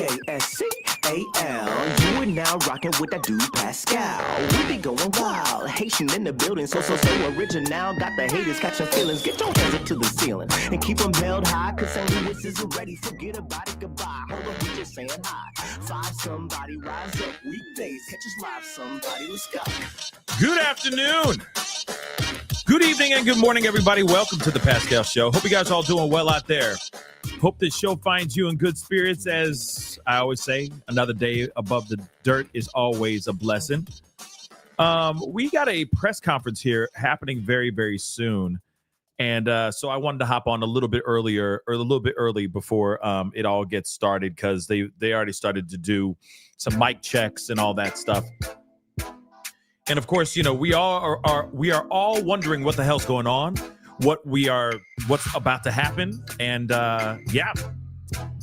Pascal. You are now rocking with that dude Pascal. We be going wild, Haitian in the building, so original. Got the haters catching feelings. Get your hands up to the ceiling and keep them held high, cause St. Louis isn't ready. Forget about it, goodbye. Hold on, we just saying hi. Five somebody, rise up. Weekdays, catch us live, somebody. Let's go. Good afternoon. Good evening and good morning, everybody. Welcome to the Pascal Show. Hope you guys are all doing well out there. Hope this show finds you in good spirits. As I always say, another day above the dirt is always a blessing. We got a press conference here happening very, very soon. And so I wanted to hop on a little bit earlier, or a little bit early before it all gets started, because they already started to do some mic checks and all that stuff. And of course, you know, we are all wondering what the hell's going on, what's about to happen. And yeah,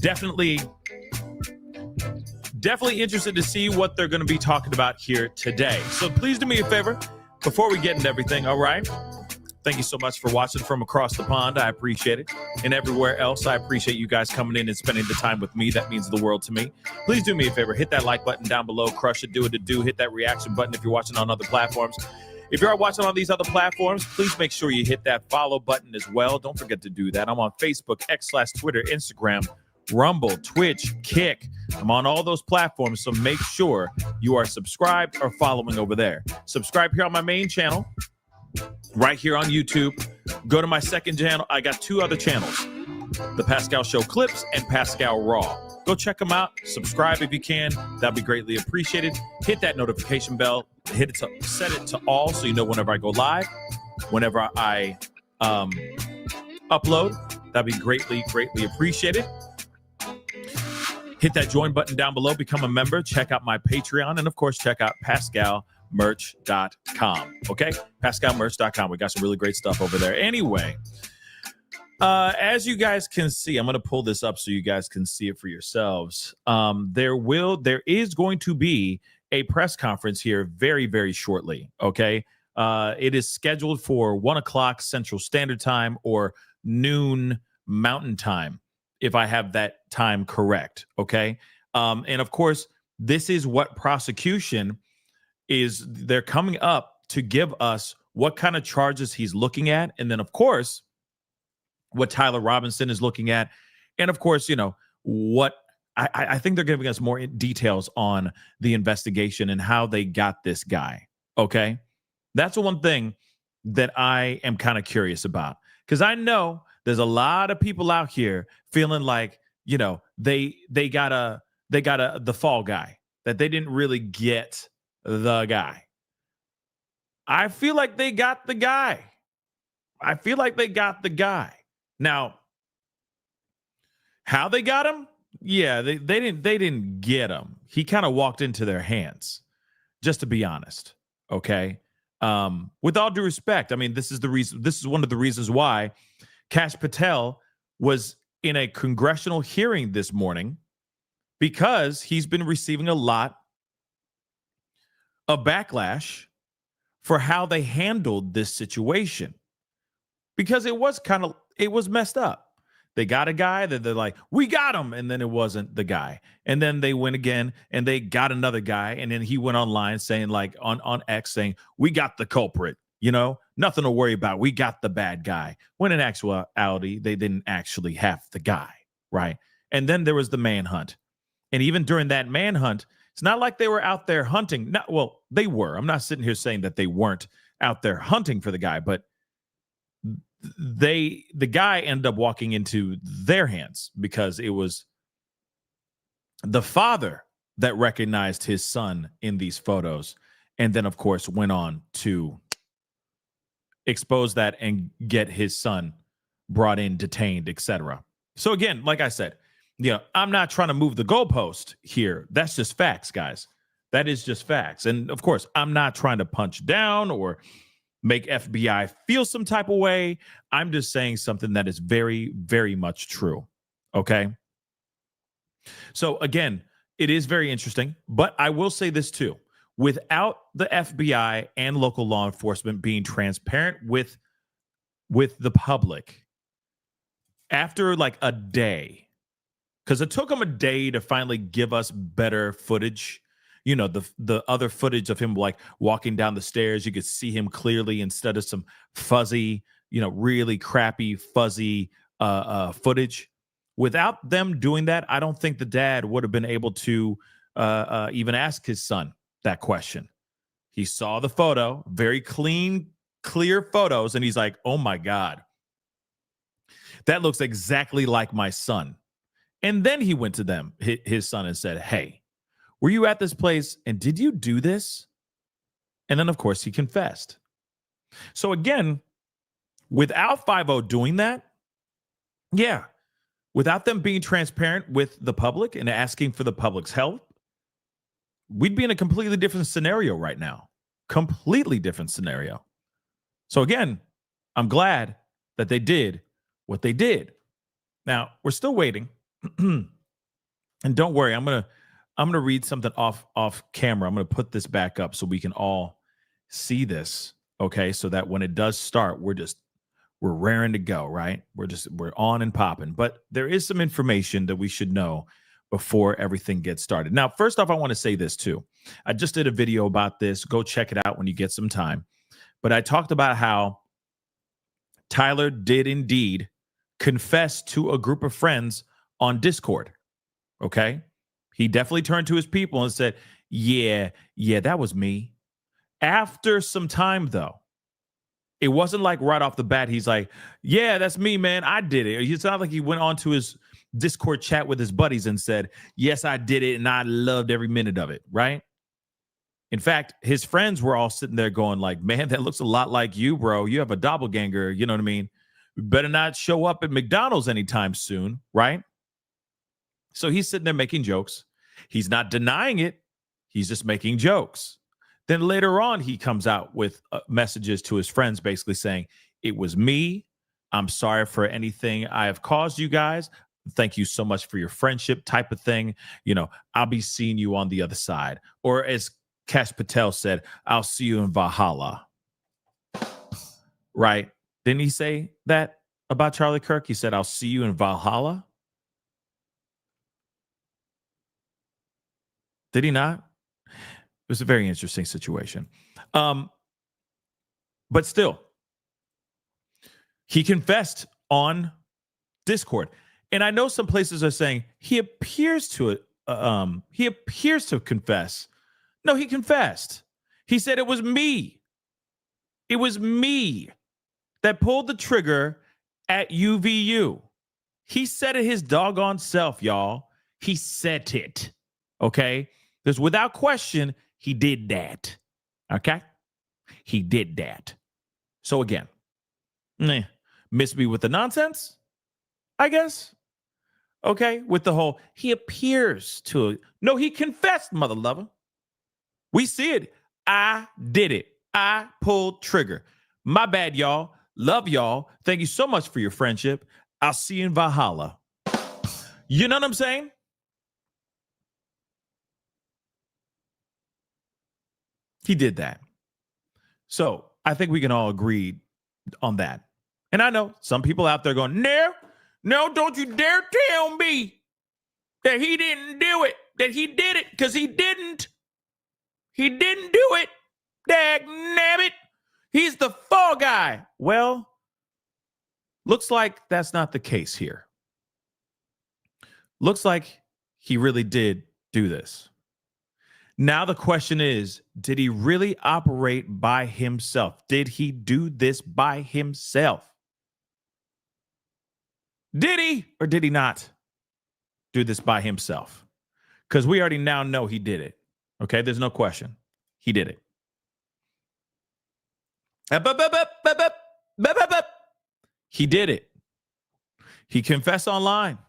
definitely interested to see what they're going to be talking about here today. So please do me a favor before we get into everything. All right. Thank you so much for watching from across the pond. I appreciate it. And everywhere else, I appreciate you guys coming in and spending the time with me. That means the world to me. Please do me a favor. Hit that like button down below. Crush it. Do it to do. Hit that reaction button if you're watching on other platforms. If you are watching on these other platforms, please make sure you hit that follow button as well. Don't forget to do that. I'm on Facebook, X/Twitter, Instagram, Rumble, Twitch, Kick. I'm on all those platforms, so make sure you are subscribed or following over there. Subscribe here on my main channel, right here on YouTube. Go to my second channel. I got two other channels, The Pascal Show Clips and Pascal Raw. Go check them out. Subscribe if you can. That'd be greatly appreciated. Hit that notification bell. Set it to all so you know whenever I go live, whenever I upload. That'd be greatly appreciated. Hit that join button down below. Become a member. Check out my Patreon. And, of course, check out PascalMerch.com. Okay? PascalMerch.com. We got some really great stuff over there. Anyway, as you guys can see, I'm going to pull this up so you guys can see it for yourselves. There is going to be a press conference here very, very shortly. Okay? It is scheduled for 1 o'clock Central Standard Time or noon Mountain Time, if I have that time correct. Okay? And, of course, this is what prosecution is. They're coming up to give us what kind of charges he's looking at. And then, of course, what Tyler Robinson is looking at. And, of course, you know, what I think they're giving us more details on the investigation and how they got this guy. Okay? That's the one thing that I am kind of curious about, because I know there's a lot of people out here feeling like, you know, they got the fall guy, that they didn't really get the guy. I feel like they got the guy. Now, how they got him? Yeah, they didn't get him. He kind of walked into their hands, just to be honest. Okay. With all due respect, I mean, this is one of the reasons why Kash Patel was in a congressional hearing this morning, because he's been receiving a lot of backlash for how they handled this situation, because it was messed up. They got a guy that they're like, we got him, and then it wasn't the guy. And then they went again and they got another guy, and then he went online saying, like, on X, saying, we got the culprit, you know, nothing to worry about. We got the bad guy. When in actuality, they didn't actually have the guy, right? And then there was the manhunt. And even during that manhunt, it's not like they were out there hunting. Well, they were. I'm not sitting here saying that they weren't out there hunting for the guy, but the guy ended up walking into their hands because it was the father that recognized his son in these photos, and then, of course, went on to expose that and get his son brought in, detained, etc. So again, like I said, I'm not trying to move the goalpost here. That's just facts, guys. That is just facts. And of course, I'm not trying to punch down or make FBI feel some type of way. I'm just saying something that is very, very much true. Okay. So again, it is very interesting, but I will say this too. Without the FBI and local law enforcement being transparent with the public, after like a day, because it took him a day to finally give us better footage. You know, the other footage of him like walking down the stairs, you could see him clearly instead of some fuzzy, really crappy, fuzzy footage. Without them doing that, I don't think the dad would have been able to even ask his son that question. He saw the photo, very clean, clear photos, and he's like, oh my God, that looks exactly like my son. And then he went to them, his son, and said, hey, were you at this place and did you do this? And then, of course, he confessed. So again, without 5-0 doing that, yeah, without them being transparent with the public and asking for the public's help, we'd be in a completely different scenario right now. Completely different scenario. So again, I'm glad that they did what they did. Now, we're still waiting. And don't worry, I'm gonna read something off camera. I'm gonna put this back up so we can all see this. Okay, so that when it does start, we're raring to go, right? We're on and popping. But there is some information that we should know before everything gets started. Now, first off, I want to say this too. I just did a video about this. Go check it out when you get some time. But I talked about how Tyler did indeed confess to a group of friends on Discord. Okay. He definitely turned to his people and said, yeah, that was me. After some time, though, it wasn't like right off the bat, he's like, yeah, that's me, man. I did it. It's not like he went on to his Discord chat with his buddies and said, yes, I did it. And I loved every minute of it. Right. In fact, his friends were all sitting there going like, man, that looks a lot like you, bro. You have a doppelganger. You know what I mean? You better not show up at McDonald's anytime soon. Right. So he's sitting there making jokes. He's not denying it. He's just making jokes. Then later on, he comes out with messages to his friends basically saying, it was me. I'm sorry for anything I have caused you guys. Thank you so much for your friendship type of thing. I'll be seeing you on the other side. Or as Cash Patel said, I'll see you in Valhalla. Right? Didn't he say that about Charlie Kirk? He said, I'll see you in Valhalla. Did he not? It was a very interesting situation. But still, he confessed on Discord. And I know some places are saying he appears to confess. No, he confessed. He said it was me. It was me that pulled the trigger at UVU. He said it his doggone self, y'all. He said it. Okay? Because without question, he did that. Okay? He did that. So again, miss me with the nonsense, I guess. Okay? With the whole, he appears to. No, he confessed, mother lover. We see it. I did it. I pulled trigger. My bad, y'all. Love y'all. Thank you so much for your friendship. I'll see you in Valhalla. You know what I'm saying? He did that. So I think we can all agree on that. And I know some people out there going, no, don't you dare tell me that he didn't do it, that he did it, because he didn't. He didn't do it. Dagnabbit. He's the fall guy. Well, looks like that's not the case here. Looks like he really did do this. Now the question is, did he really operate by himself? Did he do this by himself? Did he or did he not do this by himself? Because we already now know he did it. Okay, there's no question. He did it. He did it. He confessed online.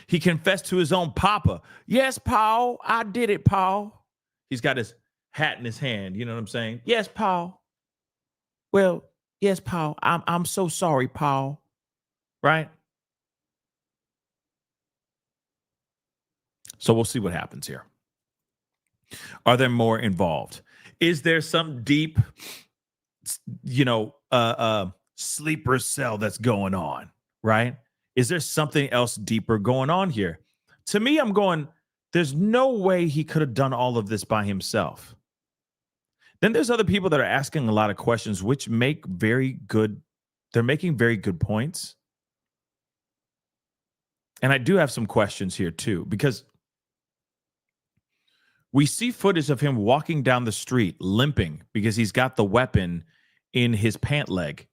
He confessed to his own papa. Yes, Paul, I did it, Paul. He's got his hat in his hand. You know what I'm saying? Yes, Paul. Well, yes, Paul. I'm so sorry, Paul. Right? So we'll see what happens here. Are there more involved? Is there some deep, sleeper cell that's going on? Right? Is there something else deeper going on here? To me, I'm going, there's no way he could have done all of this by himself. Then there's other people that are asking a lot of questions, which make they're making very good points. And I do have some questions here too, because we see footage of him walking down the street limping because he's got the weapon in his pant leg,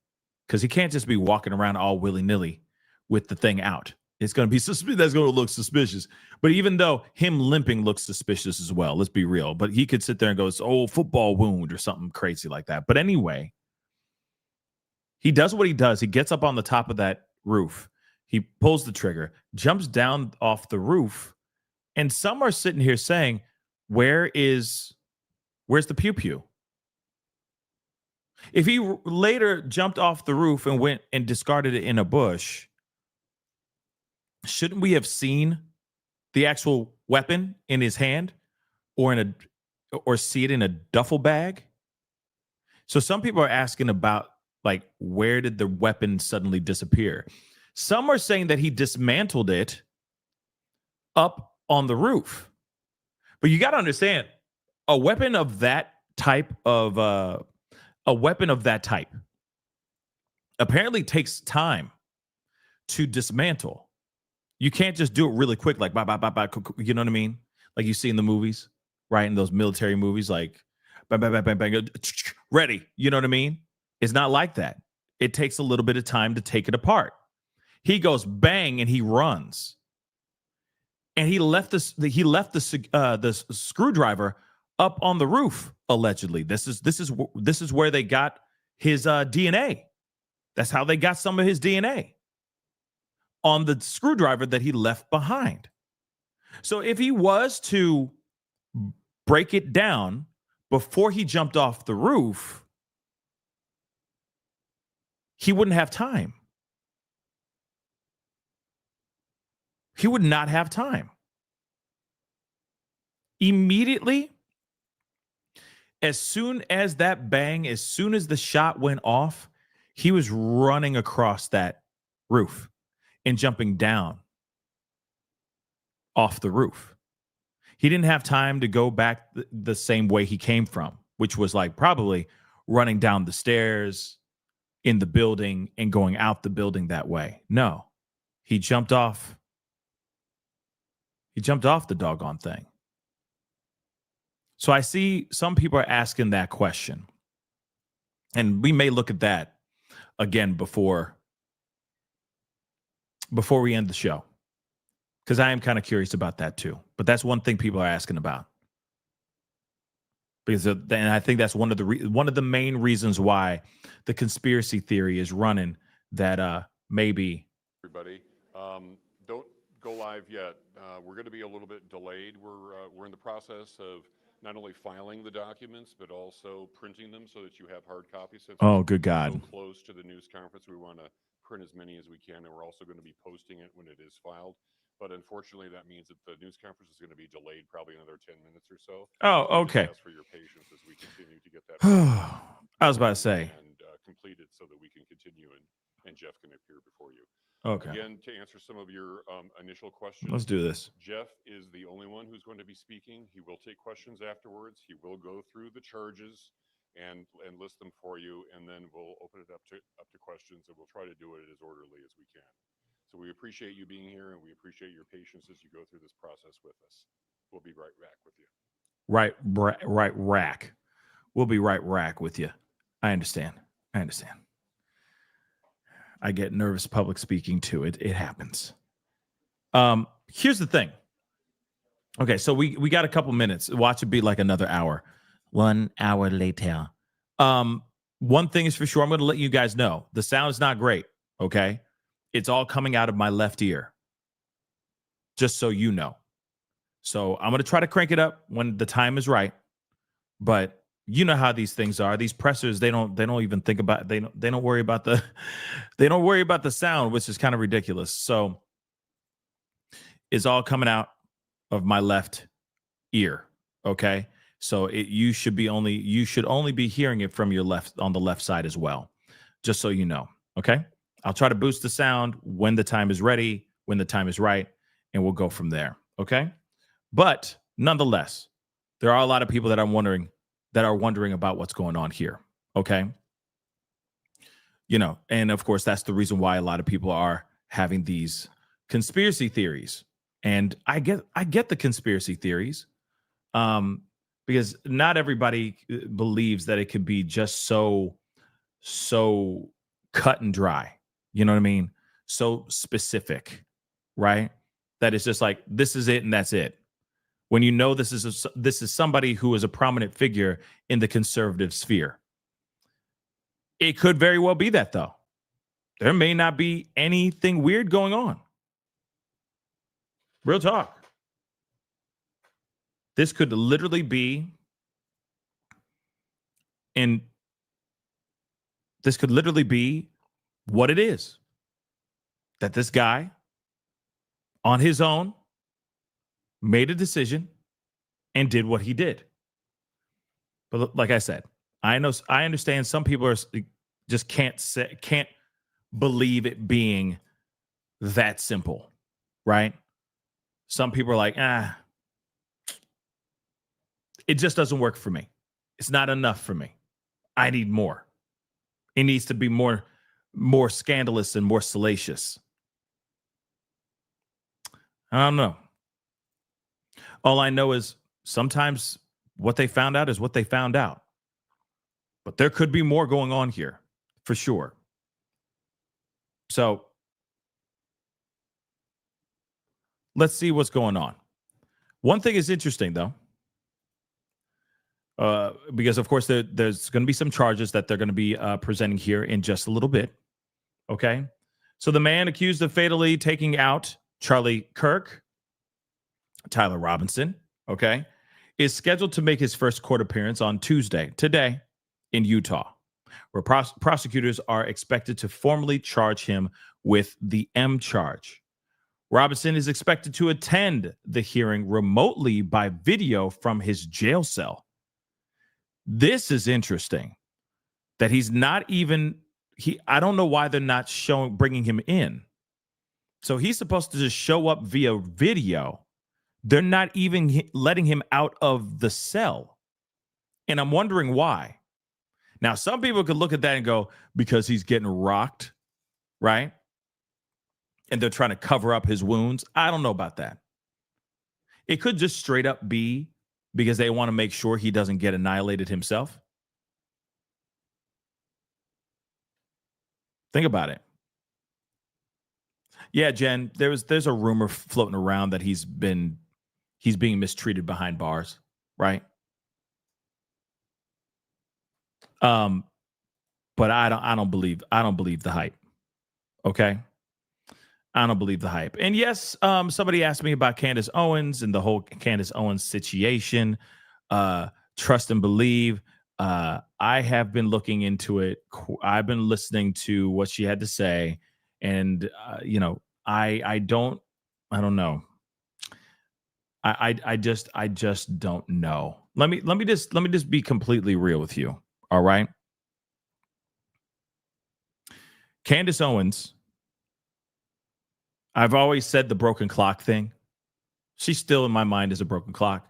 because he can't just be walking around all willy-nilly with the thing out. It's going to be suspicious. That's going to look suspicious. But even though him limping looks suspicious as well, let's be real. But he could sit there and go, "Oh, football wound," or something crazy like that. But anyway, he does what he does. He gets up on the top of that roof. He pulls the trigger, jumps down off the roof, and some are sitting here saying, where's the pew-pew? If he later jumped off the roof and went and discarded it in a bush, shouldn't we have seen the actual weapon in his hand or see it in a duffel bag? So some people are asking about, like, where did the weapon suddenly disappear? Some are saying that he dismantled it up on the roof. But you got to understand, a weapon of that type apparently takes time to dismantle. You can't just do it really quick, like bye, bye, bye, bye. You know what I mean? Like you see in the movies, right? In those military movies, like bang, bang, bang, bang, bang, ready. You know what I mean? It's not like that. It takes a little bit of time to take it apart. He goes bang and he runs. And he left the screwdriver up on the roof, allegedly. This is where they got his DNA. That's how they got some of his DNA, on the screwdriver that he left behind. So if he was to break it down before he jumped off the roof, he wouldn't have time. He would not have time. Immediately, as soon as that bang, as soon as the shot went off, he was running across that roof and jumping down off the roof. He didn't have time to go back the same way he came from, which was like probably running down the stairs in the building and going out the building that way. No, he jumped off. He jumped off the doggone thing. So I see some people are asking that question. And we may look at that again before we end the show, because I am kind of curious about that too. But that's one thing people are asking about, because and I think that's one of the main reasons why the conspiracy theory is running, that maybe everybody. Don't go live yet. We're going to be a little bit delayed. We're in the process of not only filing the documents, but also printing them so that you have hard copies. Since good God. So close to the news conference, we want to print as many as we can, and we're also going to be posting it when it is filed. But unfortunately, that means that the news conference is going to be delayed probably another 10 minutes or so. Oh, okay. Ask for your patience as we continue to get that I was about to say, and completed so that we can continue and Jeff can appear before you. okay. Again, to answer some of your initial questions. Let's do this. Jeff is the only one who's going to be speaking. He will take questions afterwards. He will go through the charges and list them for you, and then we'll open it up to questions, and we'll try to do it as orderly as we can. So we appreciate you being here, and we appreciate your patience as you go through this process with us. We'll be right back with you. Right rack. We'll be right rack with you. I understand. I get nervous public speaking too. It happens. Here's the thing. Okay, so we got a couple minutes. Watch it be like another hour. 1 hour later. One thing is for sure, I'm going to let you guys know. The sound is not great, okay? It's all coming out of my left ear. Just so you know. So I'm going to try to crank it up when the time is right. But you know how these things are. These pressers, they don't even think about, they don't worry about the sound, which is kind of ridiculous. So it's all coming out of my left ear. Okay. So you should only be hearing it from your left, on the left side as well. Just so you know. Okay. I'll try to boost the sound when the time is ready, when the time is right, and we'll go from there. Okay. But nonetheless, there are a lot of people that are wondering about what's going on here. Okay. And of course, that's the reason why a lot of people are having these conspiracy theories. And I get the conspiracy theories. Because not everybody believes that it could be just so cut and dry. You know what I mean? So specific, right? That it's just like, this is it and that's it. When this is somebody who is a prominent figure in the conservative sphere. It could very well be that, though. There may not be anything weird going on. Real talk. This could literally be what it is. That this guy, on his own, made a decision and did what he did. But like I said, I understand some people just can't believe it being that simple, right? Some people are like, it just doesn't work for me. It's not enough for me. I need more. It needs to be more scandalous and more salacious. I don't know. All I know is sometimes what they found out is what they found out. But there could be more going on here, for sure. So let's see what's going on. One thing is interesting, though, because, of course, there's going to be some charges that they're going to be presenting here in just a little bit. Okay. So the man accused of fatally taking out Charlie Kirk, Tyler Robinson, okay, is scheduled to make his first court appearance on Tuesday, today, in Utah, where prosecutors are expected to formally charge him with the M charge. Robinson is expected to attend the hearing remotely by video from his jail cell. This is interesting that he's not even, I don't know why they're not bringing him in. So he's supposed to just show up via video. They're not even letting him out of the cell. And I'm wondering why. Now, some people could look at that and go, because he's getting rocked, right? And they're trying to cover up his wounds. I don't know about that. It could just straight up be because they want to make sure he doesn't get annihilated himself. Think about it. Yeah, Jen, there's a rumor floating around that he's being mistreated behind bars, right? But I don't believe the hype. Okay? I don't believe the hype. And yes, somebody asked me about Candace Owens and the whole Candace Owens situation. Trust and believe. I have been looking into it. I've been listening to what she had to say, and I don't know. I just don't know. Let me just be completely real with you. All right. Candace Owens, I've always said the broken clock thing. She's still in my mind as a broken clock.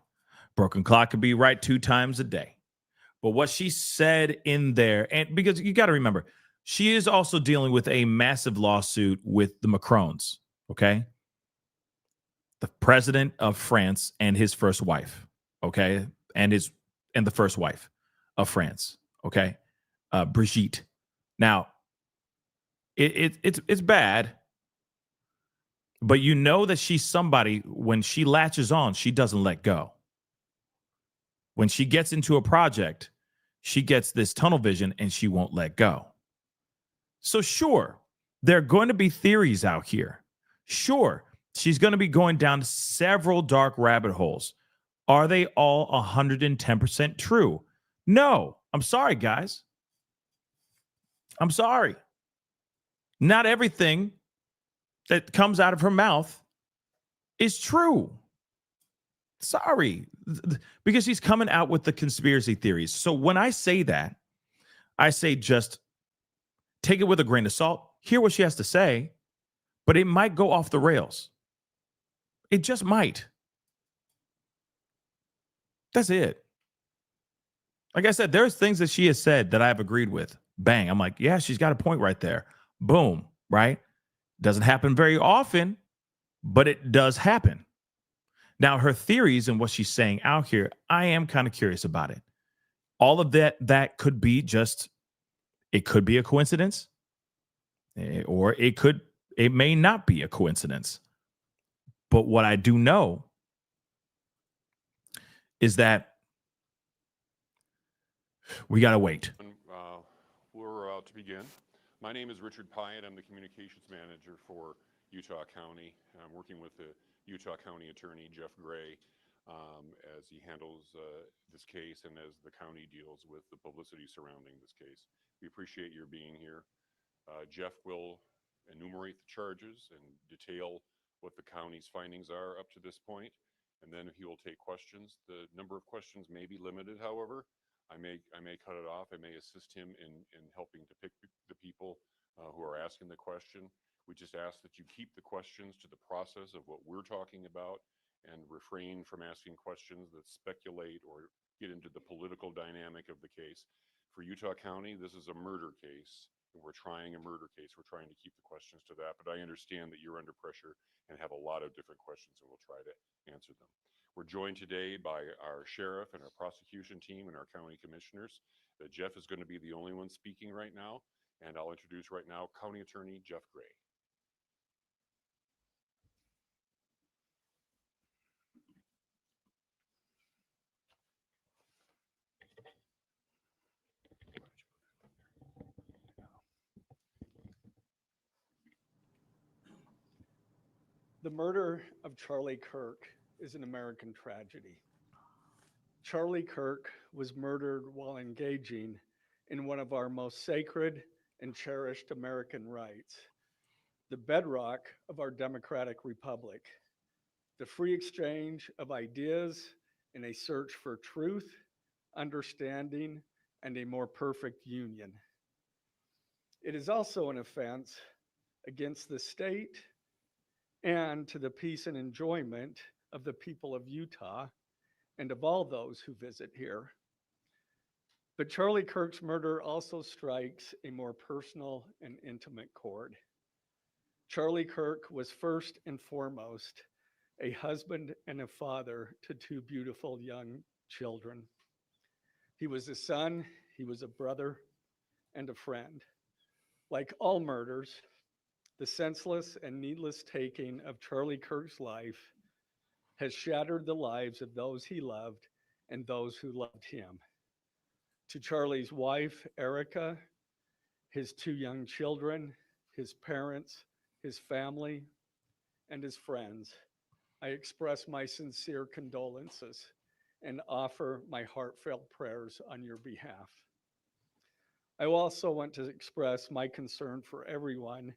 Broken clock could be right 2 times a day. But what she said in there, and because you got to remember, she is also dealing with a massive lawsuit with the Macrons, okay? The president of France and his first wife, okay? And the first wife of France, okay? Brigitte. Now, it's bad, but you know that she's somebody, when she latches on, she doesn't let go. When she gets into a project, she gets this tunnel vision and she won't let go. So sure, there are going to be theories out here. Sure, she's going to be going down several dark rabbit holes. Are they all 110% true? No. I'm sorry, guys. I'm sorry. Not everything that comes out of her mouth is true. Sorry. Because she's coming out with the conspiracy theories. So when I say that, I say just take it with a grain of salt. Hear what she has to say, but it might go off the rails. It just might. That's it. Like I said, there's things that she has said that I've agreed with. Bang. I'm like, yeah, she's got a point right there. Boom. Right? Doesn't happen very often, but it does happen. Now, her theories and what she's saying out here, I am kind of curious about it. All of that could be just, it could be a coincidence, or it may not be a coincidence. But what I do know is that we got to wait. We're out to begin. My name is Richard Pyatt. I'm the communications manager for Utah County. I'm working with the Utah County Attorney, Jeff Gray, as he handles this case and as the county deals with the publicity surrounding this case. We appreciate your being here. Jeff will enumerate the charges and detail what the county's findings are up to this point, and then he will take questions. The number of questions may be limited, however. I may cut it off. I may assist him in helping to pick the people who are asking the question. We just ask that you keep the questions to the process of what we're talking about and refrain from asking questions that speculate or get into the political dynamic of the case. For Utah County, this is a murder case, and we're trying a murder case. We're trying to keep the questions to that, but I understand that you're under pressure and have a lot of different questions, and we'll try to answer them. We're joined today by our sheriff and our prosecution team and our county commissioners. Jeff is going to be the only one speaking right now, and I'll introduce right now County Attorney Jeff Gray. The murder of Charlie Kirk is an American tragedy. Charlie Kirk was murdered while engaging in one of our most sacred and cherished American rights, the bedrock of our democratic republic, the free exchange of ideas in a search for truth, understanding, and a more perfect union. It is also an offense against the state and to the peace and enjoyment of the people of Utah and of all those who visit here. But Charlie Kirk's murder also strikes a more personal and intimate chord. Charlie Kirk was first and foremost a husband and a father to two beautiful young children. He was a son, he was a brother, and a friend. Like all murders, the senseless and needless taking of Charlie Kirk's life has shattered the lives of those he loved and those who loved him. To Charlie's wife, Erica, his two young children, his parents, his family, and his friends, I express my sincere condolences and offer my heartfelt prayers on your behalf. I also want to express my concern for everyone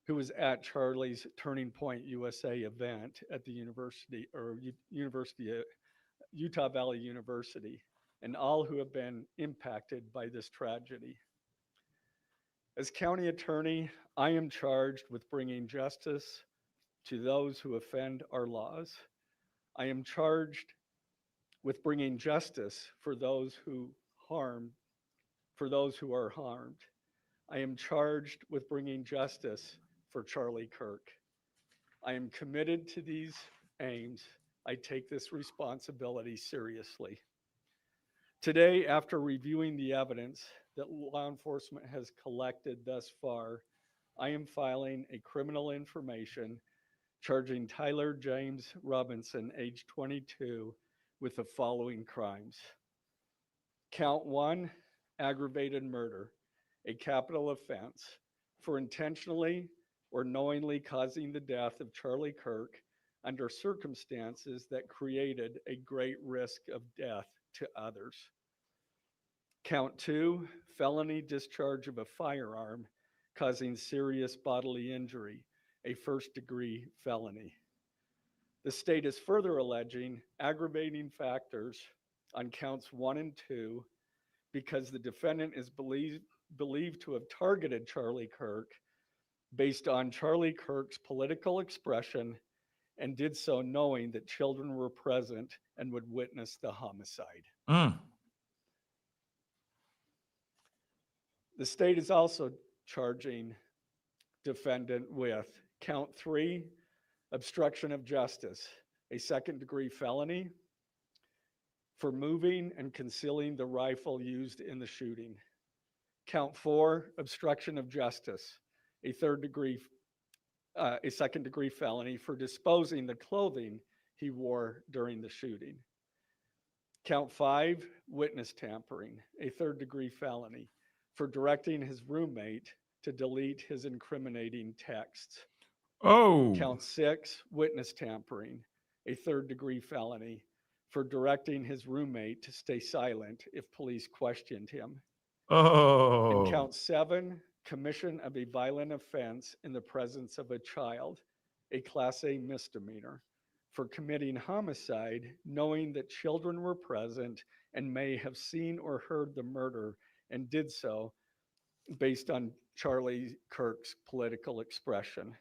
who was at Charlie's Turning Point USA event at the Utah Valley University, and all who have been impacted by this tragedy. As county attorney, I am charged with bringing justice to those who offend our laws. I am charged with bringing justice for those who are harmed. I am charged with bringing justice for Charlie Kirk. I am committed to these aims. I take this responsibility seriously. Today, after reviewing the evidence that law enforcement has collected thus far, I am filing a criminal information charging Tyler James Robinson, age 22, with the following crimes. Count 1, aggravated murder, a capital offense, for intentionally or knowingly causing the death of Charlie Kirk under circumstances that created a great risk of death to others. Count 2, felony discharge of a firearm causing serious bodily injury, a first-degree felony. The state is further alleging aggravating factors on counts 1 and 2 because the defendant is believed to have targeted Charlie Kirk based on Charlie Kirk's political expression and did so knowing that children were present and would witness the homicide. The state is also charging defendant with count 3, obstruction of justice, a second-degree felony for moving and concealing the rifle used in the shooting. Count 4, obstruction of justice, a second-degree felony for disposing the clothing he wore during the shooting. Count 5, witness tampering, a third-degree felony for directing his roommate to delete his incriminating texts. Oh. Count 6, witness tampering, a third-degree felony for directing his roommate to stay silent if police questioned him. Oh. And count 7, commission of a violent offense in the presence of a child, a Class A misdemeanor, for committing homicide knowing that children were present and may have seen or heard the murder and did so based on Charlie Kirk's political expression.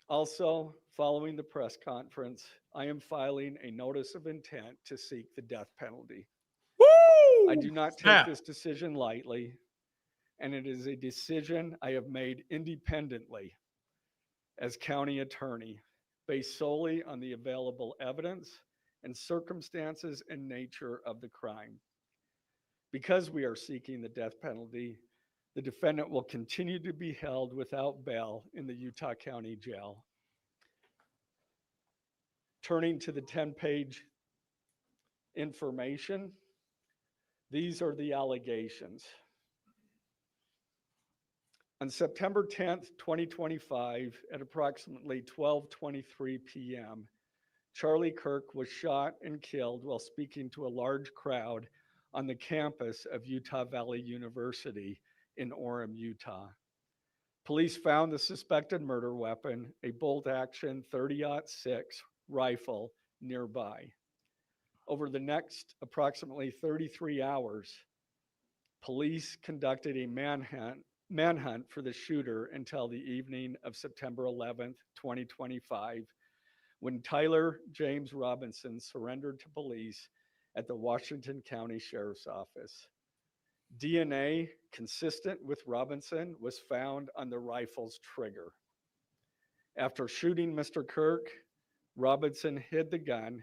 Also, following the press conference, I am filing a notice of intent to seek the death penalty. Woo! I do not take this decision lightly, and it is a decision I have made independently as county attorney, based solely on the available evidence and circumstances and nature of the crime. Because we are seeking the death penalty, the defendant will continue to be held without bail in the Utah County Jail. Turning to the 10-page information, these are the allegations. On September 10th, 2025, at approximately 12:23 p.m., Charlie Kirk was shot and killed while speaking to a large crowd on the campus of Utah Valley University in Orem, Utah. Police found the suspected murder weapon, a bolt-action 30-06 rifle, nearby. Over the next approximately 33 hours, police conducted a manhunt for the shooter until the evening of September 11th, 2025, when Tyler James Robinson surrendered to police at the Washington County Sheriff's Office. DNA consistent with Robinson was found on the rifle's trigger. After shooting Mr. Kirk, Robinson hid the gun,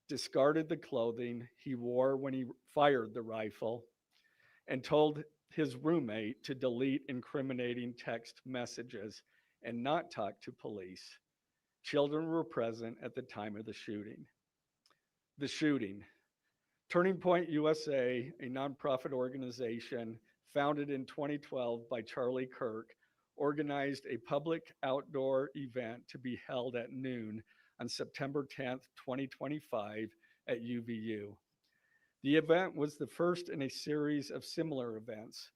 discarded the clothing he wore when he fired the rifle, and told his roommate to delete incriminating text messages and not talk to police. Children were present at the time of the shooting. The shooting. Turning Point USA, a nonprofit organization founded in 2012 by Charlie Kirk, organized a public outdoor event to be held at noon on September 10th, 2025 at UVU. The event was the first in a series of similar events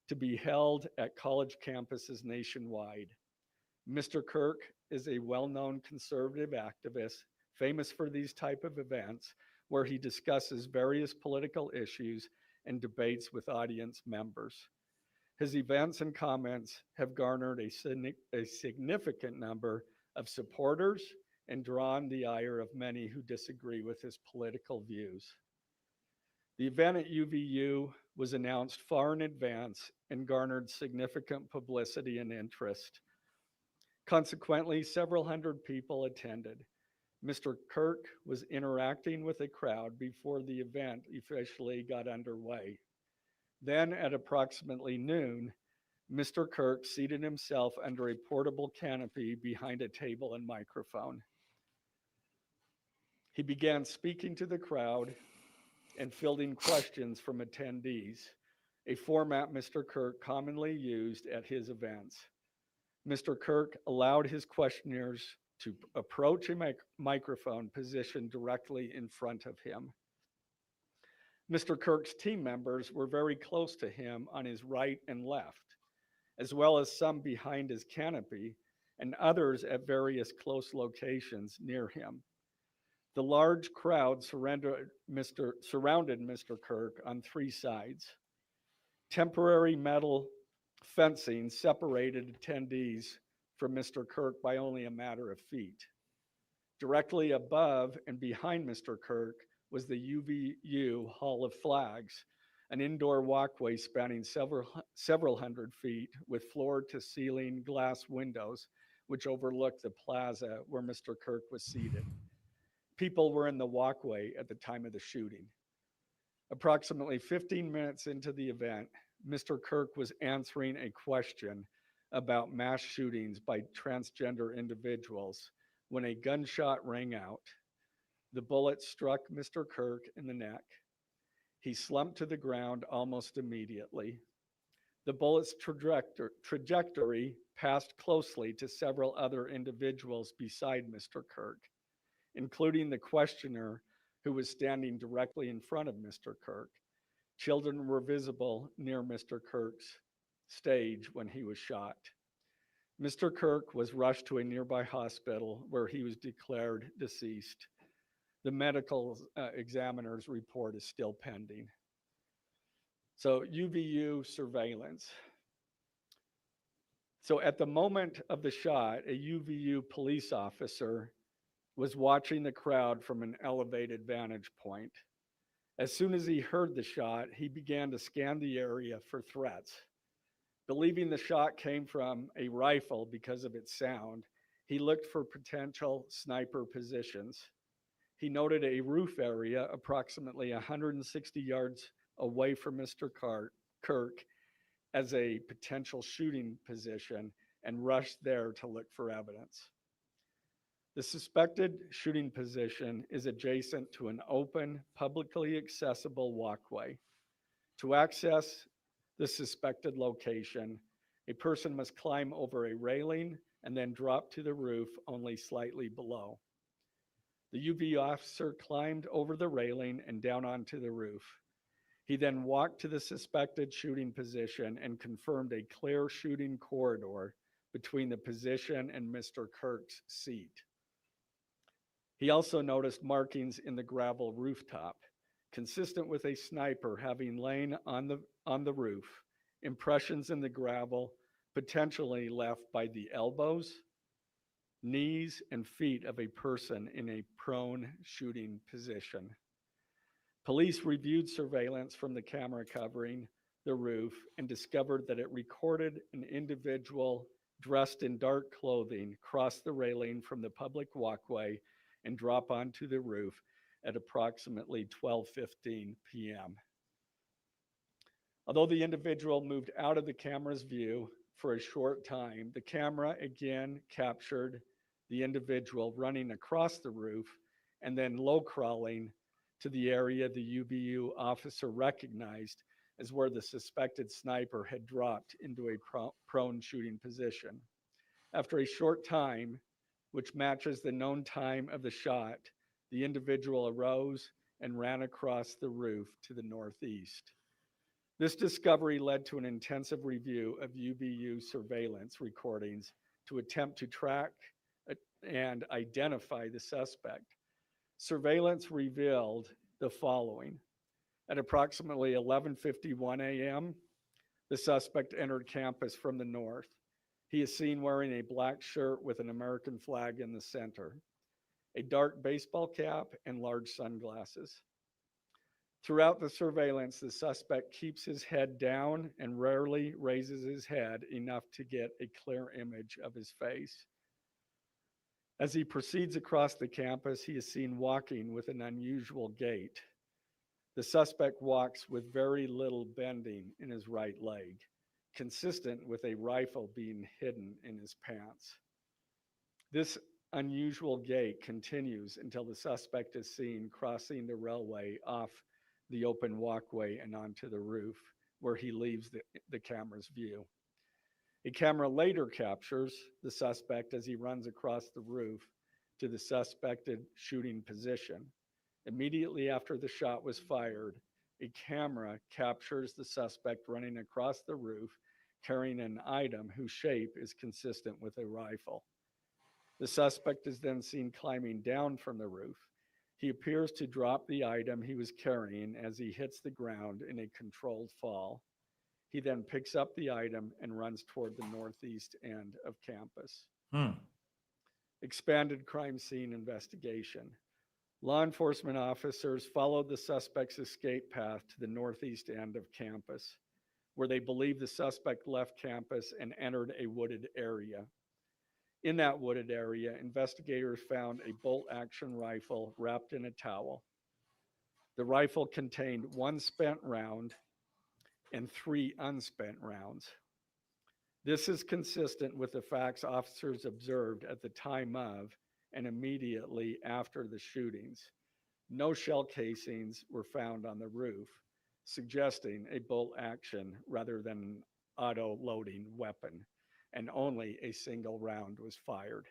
to be held at college campuses nationwide. Mr. Kirk is a well-known conservative activist, famous for these type of events, where he discusses various political issues and debates with audience members. His events and comments have garnered a significant number of supporters and drawn the ire of many who disagree with his political views. The event at UVU was announced far in advance and garnered significant publicity and interest. Consequently, several hundred people attended. Mr. Kirk was interacting with a crowd before the event officially got underway. Then at approximately noon, Mr. Kirk seated himself under a portable canopy behind a table and microphone. He began speaking to the crowd and fielding questions from attendees, a format Mr. Kirk commonly used at his events. Mr. Kirk allowed his questioners to approach a microphone positioned directly in front of him. Mr. Kirk's team members were very close to him on his right and left, as well as some behind his canopy and others at various close locations near him. The large crowd surrounded Mr. Kirk on three sides. Temporary metal fencing separated attendees from Mr. Kirk by only a matter of feet. Directly above and behind Mr. Kirk was the UVU Hall of Flags, an indoor walkway spanning several hundred feet with floor-to-ceiling glass windows, which overlooked the plaza where Mr. Kirk was seated. People were in the walkway at the time of the shooting. Approximately 15 minutes into the event, Mr. Kirk was answering a question about mass shootings by transgender individuals when a gunshot rang out. The bullet struck Mr. Kirk in the neck. He slumped to the ground almost immediately. The bullet's trajectory passed closely to several other individuals beside Mr. Kirk, including the questioner who was standing directly in front of Mr. Kirk. Children were visible near Mr. Kirk's stage when he was shot. Mr. Kirk was rushed to a nearby hospital where he was declared deceased. The medical examiner's report is still pending. So UVU surveillance. So at the moment of the shot, a UVU police officer was watching the crowd from an elevated vantage point. As soon as he heard the shot, he began to scan the area for threats. Believing the shot came from a rifle because of its sound, he looked for potential sniper positions. He noted a roof area approximately 160 yards away from Mr. Kirk as a potential shooting position and rushed there to look for evidence. The suspected shooting position is adjacent to an open, publicly accessible walkway. To access the suspected location, a person must climb over a railing and then drop to the roof only slightly below. The UV officer climbed over the railing and down onto the roof. He then walked to the suspected shooting position and confirmed a clear shooting corridor between the position and Mr. Kirk's seat. He also noticed markings in the gravel rooftop, consistent with a sniper having lain on the roof, impressions in the gravel potentially left by the elbows, knees, and feet of a person in a prone shooting position. Police reviewed surveillance from the camera covering the roof and discovered that it recorded an individual dressed in dark clothing cross the railing from the public walkway and drop onto the roof at approximately 12:15 p.m. Although the individual moved out of the camera's view for a short time, the camera again captured the individual running across the roof and then low crawling to the area the UVU officer recognized as where the suspected sniper had dropped into a prone shooting position. After a short time, which matches the known time of the shot, the individual arose and ran across the roof to the northeast. This discovery led to an intensive review of UVU surveillance recordings to attempt to track and identify the suspect. Surveillance revealed the following. At approximately 11:51 a.m., the suspect entered campus from the north. He is seen wearing a black shirt with an American flag in the center, a dark baseball cap, and large sunglasses. Throughout the surveillance, the suspect keeps his head down and rarely raises his head enough to get a clear image of his face. As he proceeds across the campus, he is seen walking with an unusual gait. The suspect walks with very little bending in his right leg, consistent with a rifle being hidden in his pants. This unusual gait continues until the suspect is seen crossing the railway off the open walkway and onto the roof, where he leaves the camera's view. A camera later captures the suspect as he runs across the roof to the suspected shooting position. Immediately after the shot was fired, a camera captures the suspect running across the roof carrying an item whose shape is consistent with a rifle. The suspect is then seen climbing down from the roof. He appears to drop the item he was carrying as he hits the ground in a controlled fall. He then picks up the item and runs toward the northeast end of campus. Expanded crime scene investigation. Law enforcement officers followed the suspect's escape path to the northeast end of campus, where they believe the suspect left campus and entered a wooded area. In that wooded area, investigators found a bolt-action rifle wrapped in a towel. The rifle contained one spent round and 3 unspent rounds. This is consistent with the facts officers observed at the time of and immediately after the shootings. No shell casings were found on the roof, suggesting a bolt action rather than an auto-loading weapon, and only a single round was fired.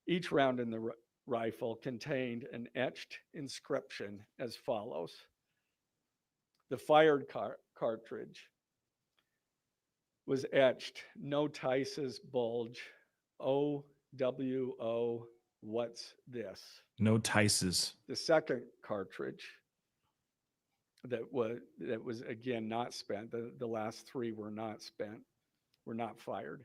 Each round in the rifle contained an etched inscription as follows. The fired cartridge was etched, no Tice's bulge, OWO, what's this? No Tices. The second cartridge that was again not spent, the last 3 were not spent, were not fired.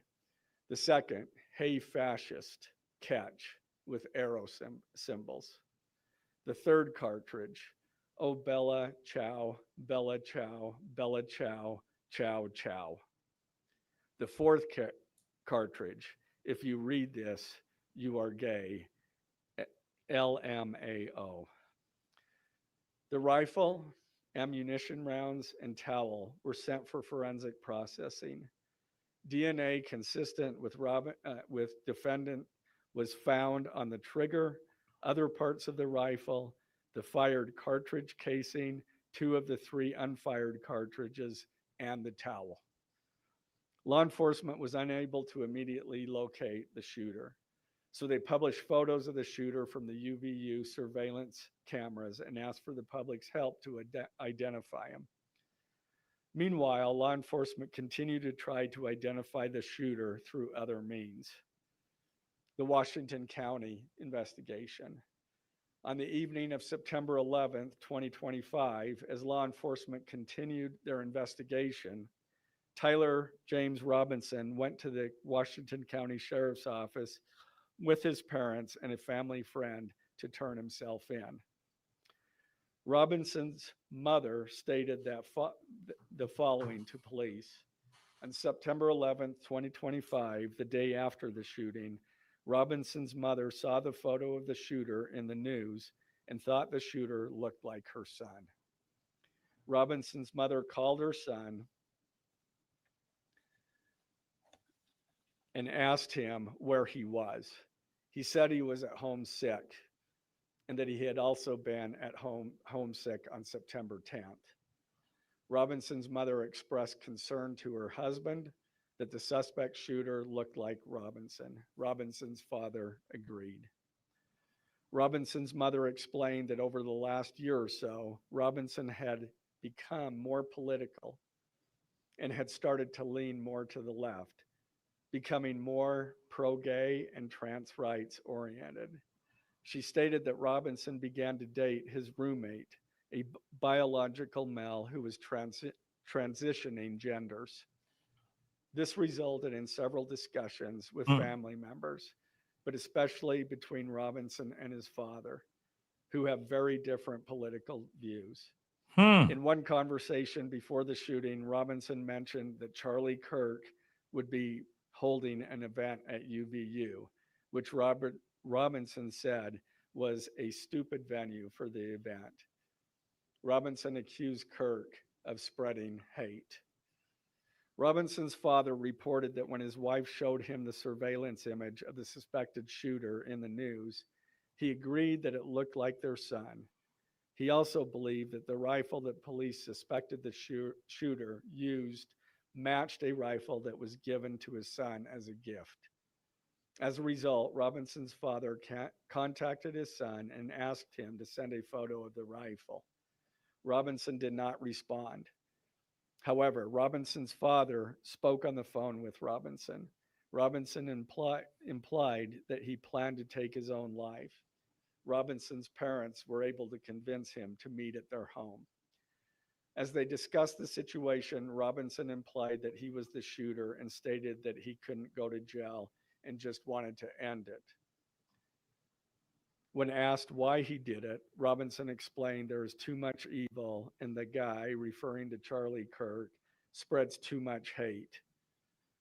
The second, hey fascist, catch, with arrow symbols. The third cartridge, oh Bella Chow, Bella Chow, Bella Chow, Chow Chow. The fourth cartridge, if you read this, you are gay, LMAO. The rifle, ammunition rounds, and towel were sent for forensic processing. DNA consistent with defendant was found on the trigger, other parts of the rifle, the fired cartridge casing, 2 of the 3 unfired cartridges, and the towel. Law enforcement was unable to immediately locate the shooter, so they published photos of the shooter from the UVU surveillance cameras and asked for the public's help to identify him. Meanwhile, law enforcement continued to try to identify the shooter through other means. The Washington County investigation. On the evening of September 11th, 2025, as law enforcement continued their investigation, Tyler James Robinson went to the Washington County Sheriff's Office with his parents and a family friend to turn himself in. Robinson's mother stated that the following to police. On September 11th, 2025, the day after the shooting, Robinson's mother saw the photo of the shooter in the news and thought the shooter looked like her son. Robinson's mother called her son and asked him where he was. He said he was at home sick and that he had also been at home homesick on September 10th. Robinson's mother expressed concern to her husband that the suspect shooter looked like Robinson. Robinson's father agreed. Robinson's mother explained that over the last year or so, Robinson had become more political and had started to lean more to the left, becoming more pro-gay and trans rights oriented. She stated that Robinson began to date his roommate, a biological male who was transitioning genders. This resulted in several discussions with family members, but especially between Robinson and his father, who have very different political views. In one conversation before the shooting, Robinson mentioned that Charlie Kirk would be holding an event at UVU, which Robinson said was a stupid venue for the event. Robinson accused Kirk of spreading hate. Robinson's father reported that when his wife showed him the surveillance image of the suspected shooter in the news, he agreed that it looked like their son. He also believed that the rifle that police suspected the shooter used matched a rifle that was given to his son as a gift. As a result, Robinson's father contacted his son and asked him to send a photo of the rifle. Robinson did not respond. However, Robinson's father spoke on the phone with Robinson. Robinson implied that he planned to take his own life. Robinson's parents were able to convince him to meet at their home. As they discussed the situation, Robinson implied that he was the shooter and stated that he couldn't go to jail and just wanted to end it. When asked why he did it, Robinson explained there is too much evil and the guy, referring to Charlie Kirk, spreads too much hate.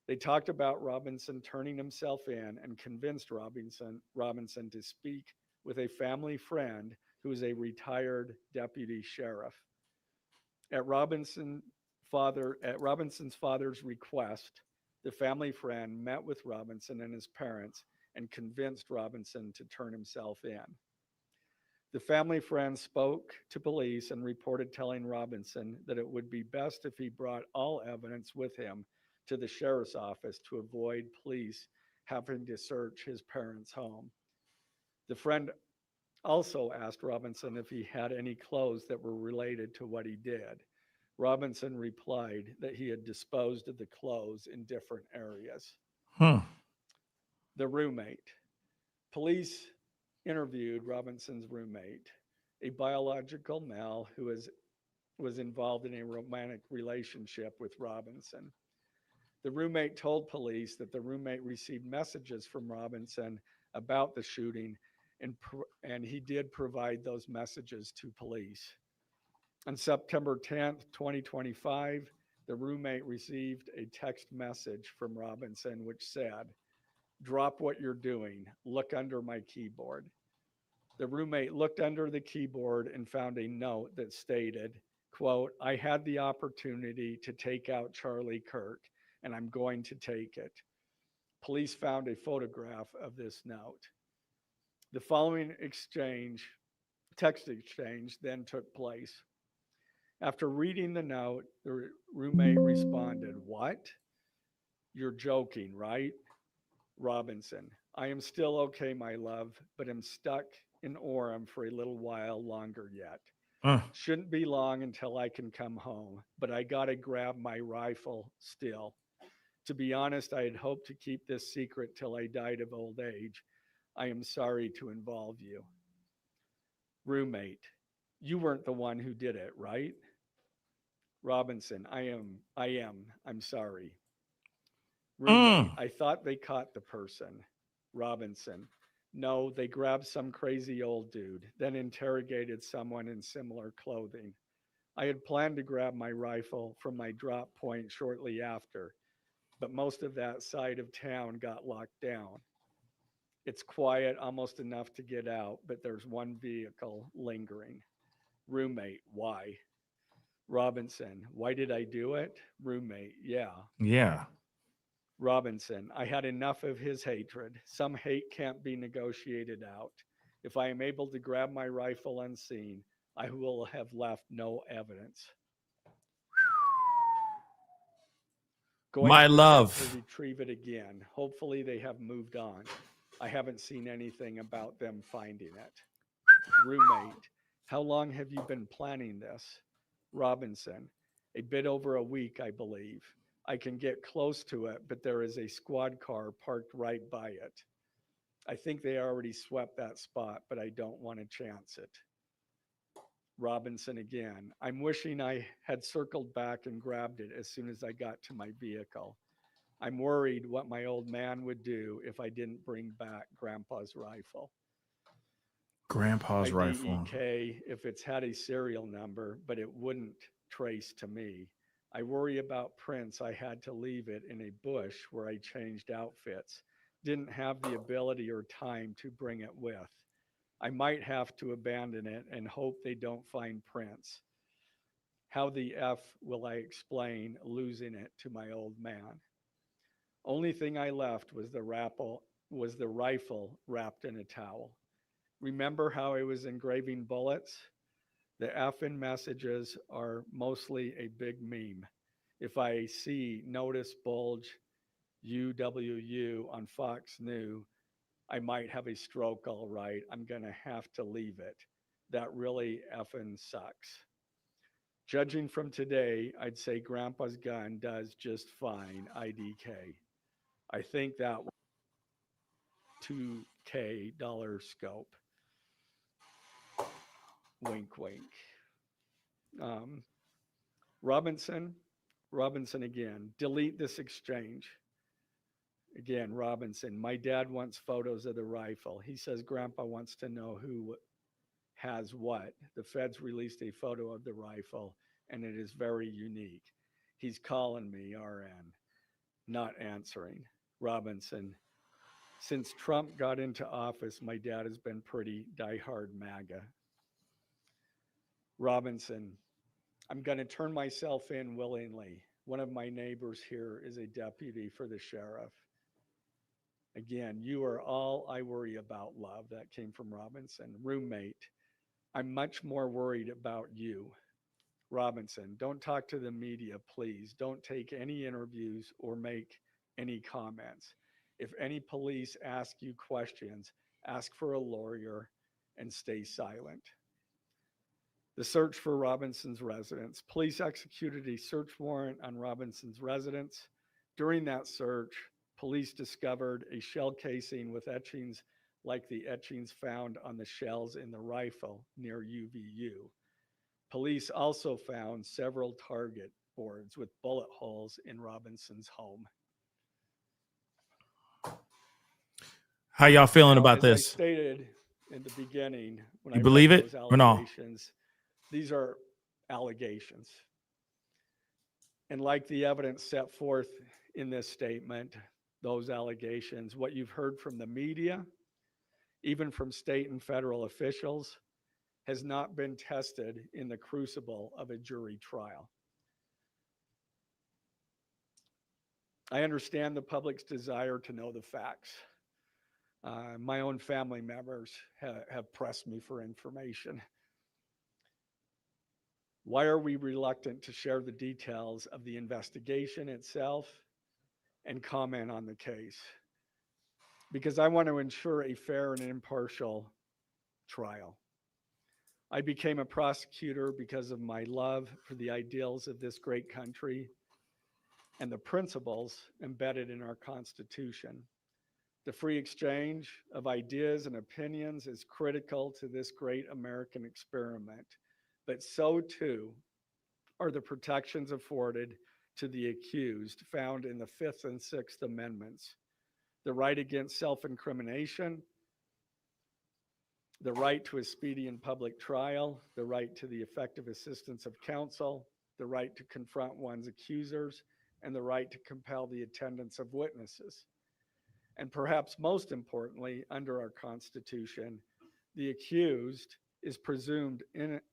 They talked about Robinson turning himself in and convinced Robinson to speak with a family friend who is a retired deputy sheriff. At Robinson's father's request, the family friend met with Robinson and his parents and convinced Robinson to turn himself in. The family friend spoke to police and reported telling Robinson that it would be best if he brought all evidence with him to the sheriff's office to avoid police having to search his parents' home. The friend also asked Robinson if he had any clothes that were related to what he did. Robinson replied that he had disposed of the clothes in different areas. The roommate. Police interviewed Robinson's roommate, a biological male who was involved in a romantic relationship with Robinson. The roommate told police that the roommate received messages from Robinson about the shooting, and he did provide those messages to police. On September 10th, 2025, the roommate received a text message from Robinson which said, "Drop what you're doing. Look under my keyboard." The roommate looked under the keyboard and found a note that stated, quote, "I had the opportunity to take out Charlie Kirk, and I'm going to take it." Police found a photograph of this note. The following text exchange, then took place. After reading the note, the roommate responded, "What? You're joking, right?" Robinson, "I am still okay, my love, but I'm stuck in Orem for a little while longer yet. Shouldn't be long until I can come home, but I gotta grab my rifle still. To be honest, I had hoped to keep this secret till I died of old age. I am sorry to involve you." Roommate, "You weren't the one who did it, right?" Robinson, I am. I'm sorry." Roommate, "I thought they caught the person." Robinson, "No, they grabbed some crazy old dude, then interrogated someone in similar clothing. I had planned to grab my rifle from my drop point shortly after, but most of that side of town got locked down. It's quiet, almost enough to get out, but there's one vehicle lingering." Roommate, "Why?" Robinson, "Why did I do it?" Roommate, Yeah. Robinson, "I had enough of his hatred. Some hate can't be negotiated out. If I am able to grab my rifle unseen, I will have left no evidence." Going My to love. attempt to retrieve it again. Hopefully they have moved on. I haven't seen anything about them finding it. Roommate, "How long have you been planning this?" Robinson, "A bit over a week, I believe. I can get close to it, but there is a squad car parked right by it. I think they already swept that spot, but I don't want to chance it." Robinson again, "I'm wishing I had circled back and grabbed it as soon as I got to my vehicle. I'm worried what my old man would do if I didn't bring back Grandpa's rifle. Grandpa's rifle. IDEK if it's had a serial number, but it wouldn't trace to me. I worry about prints. I had to leave it in a bush where I changed outfits. Didn't have the ability or time to bring it with. I might have to abandon it and hope they don't find prints. How the F will I explain losing it to my old man? Only thing I left was the rifle wrapped in a towel. Remember how I was engraving bullets? The F in messages are mostly a big meme. If I see notice bulge UWU on Fox News, I might have a stroke, all right. I'm going to have to leave it. That really effing sucks. Judging from today, I'd say Grandpa's gun does just fine, IDK. I think that was $2K scope. Wink, wink. Robinson again, delete this exchange. Again, Robinson, my dad wants photos of the rifle. He says Grandpa wants to know who has what. The feds released a photo of the rifle, and it is very unique. He's calling me, RN, not answering. Robinson, since Trump got into office, my dad has been pretty diehard MAGA. Robinson, I'm going to turn myself in willingly. One of my neighbors here is a deputy for the sheriff. Again, you are all I worry about, love. That came from Robinson. Roommate, I'm much more worried about you. Robinson, don't talk to the media, please. Don't take any interviews or make any comments. If any police ask you questions, ask for a lawyer and stay silent. The search for Robinson's residence. Police executed a search warrant on Robinson's residence. During that search, police discovered a shell casing with etchings like the etchings found on the shells in the rifle near UVU. Police also found several target boards with bullet holes in Robinson's home. How y'all feeling Now, about as I this? stated in the beginning, when You I believe read it those or no? allegations, these are allegations. And like the evidence set forth in this statement, those allegations, what you've heard from the media, even from state and federal officials, has not been tested in the crucible of a jury trial. I understand the public's desire to know the facts. My own family members have pressed me for information. Why are we reluctant to share the details of the investigation itself and comment on the case? Because I want to ensure a fair and impartial trial. I became a prosecutor because of my love for the ideals of this great country and the principles embedded in our Constitution. The free exchange of ideas and opinions is critical to this great American experiment, but so too are the protections afforded to the accused found in the Fifth and Sixth Amendments. The right against self-incrimination, the right to a speedy and public trial, the right to the effective assistance of counsel, the right to confront one's accusers, and the right to compel the attendance of witnesses. And perhaps most importantly, under our Constitution, the accused is presumed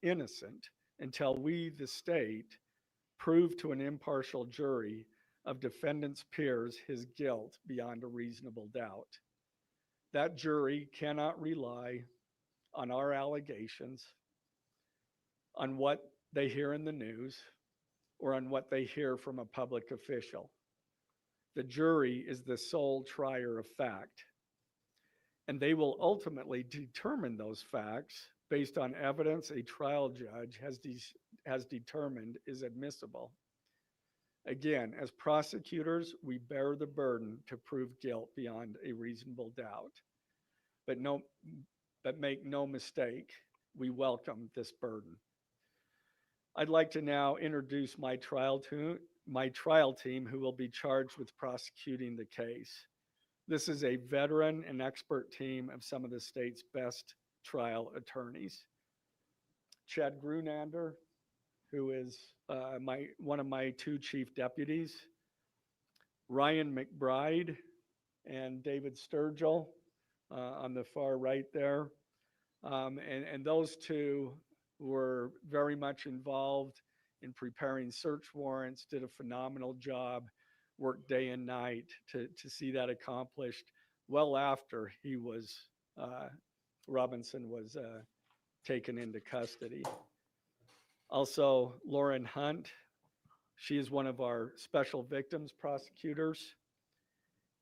innocent until we, the state, prove to an impartial jury of defendant's peers his guilt beyond a reasonable doubt. That jury cannot rely on our allegations, on what they hear in the news, or on what they hear from a public official. The jury is the sole trier of fact, and they will ultimately determine those facts based on evidence a trial judge has determined is admissible. Again, as prosecutors, we bear the burden to prove guilt beyond a reasonable doubt. But make no mistake, we welcome this burden. I'd like to now introduce my trial team who will be charged with prosecuting the case. This is a veteran and expert team of some of the state's best trial attorneys. Chad Grunander, who is one of my two chief deputies, Ryan McBride and David Sturgill on the far right there. And those two were very much involved in preparing search warrants, did a phenomenal job, worked day and night to see that accomplished well after Robinson was taken into custody. Also, Lauren Hunt, she is one of our special victims prosecutors,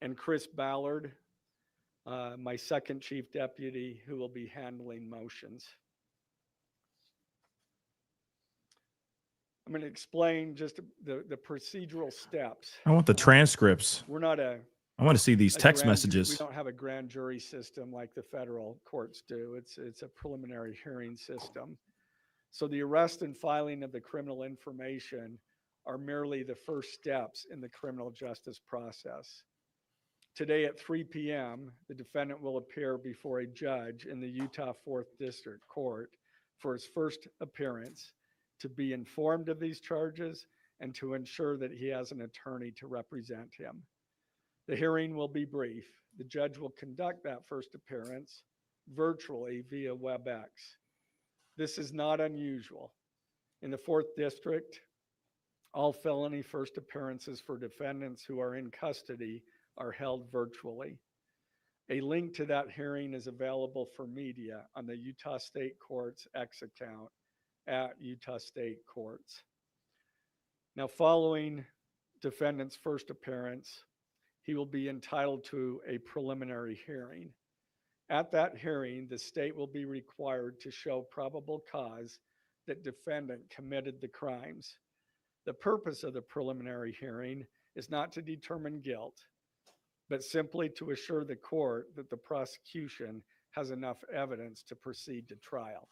and Chris Ballard, my second chief deputy, who will be handling motions. I'm going to explain just the procedural steps. I want the transcripts. We're not I want to see these text messages. We don't have a grand jury system like the federal courts do. It's a preliminary hearing system. So the arrest and filing of the criminal information are merely the first steps in the criminal justice process. Today at 3 p.m., the defendant will appear before a judge in the Utah 4th District Court for his first appearance to be informed of these charges and to ensure that he has an attorney to represent him. The hearing will be brief. The judge will conduct that first appearance virtually via WebEx. This is not unusual. In the 4th District, all felony first appearances for defendants who are in custody are held virtually. A link to that hearing is available for media on the Utah State Courts X account at Utah State Courts. Now, following defendant's first appearance, he will be entitled to a preliminary hearing. At that hearing, the state will be required to show probable cause that defendant committed the crimes. The purpose of the preliminary hearing is not to determine guilt, but simply to assure the court that the prosecution has enough evidence to proceed to trial.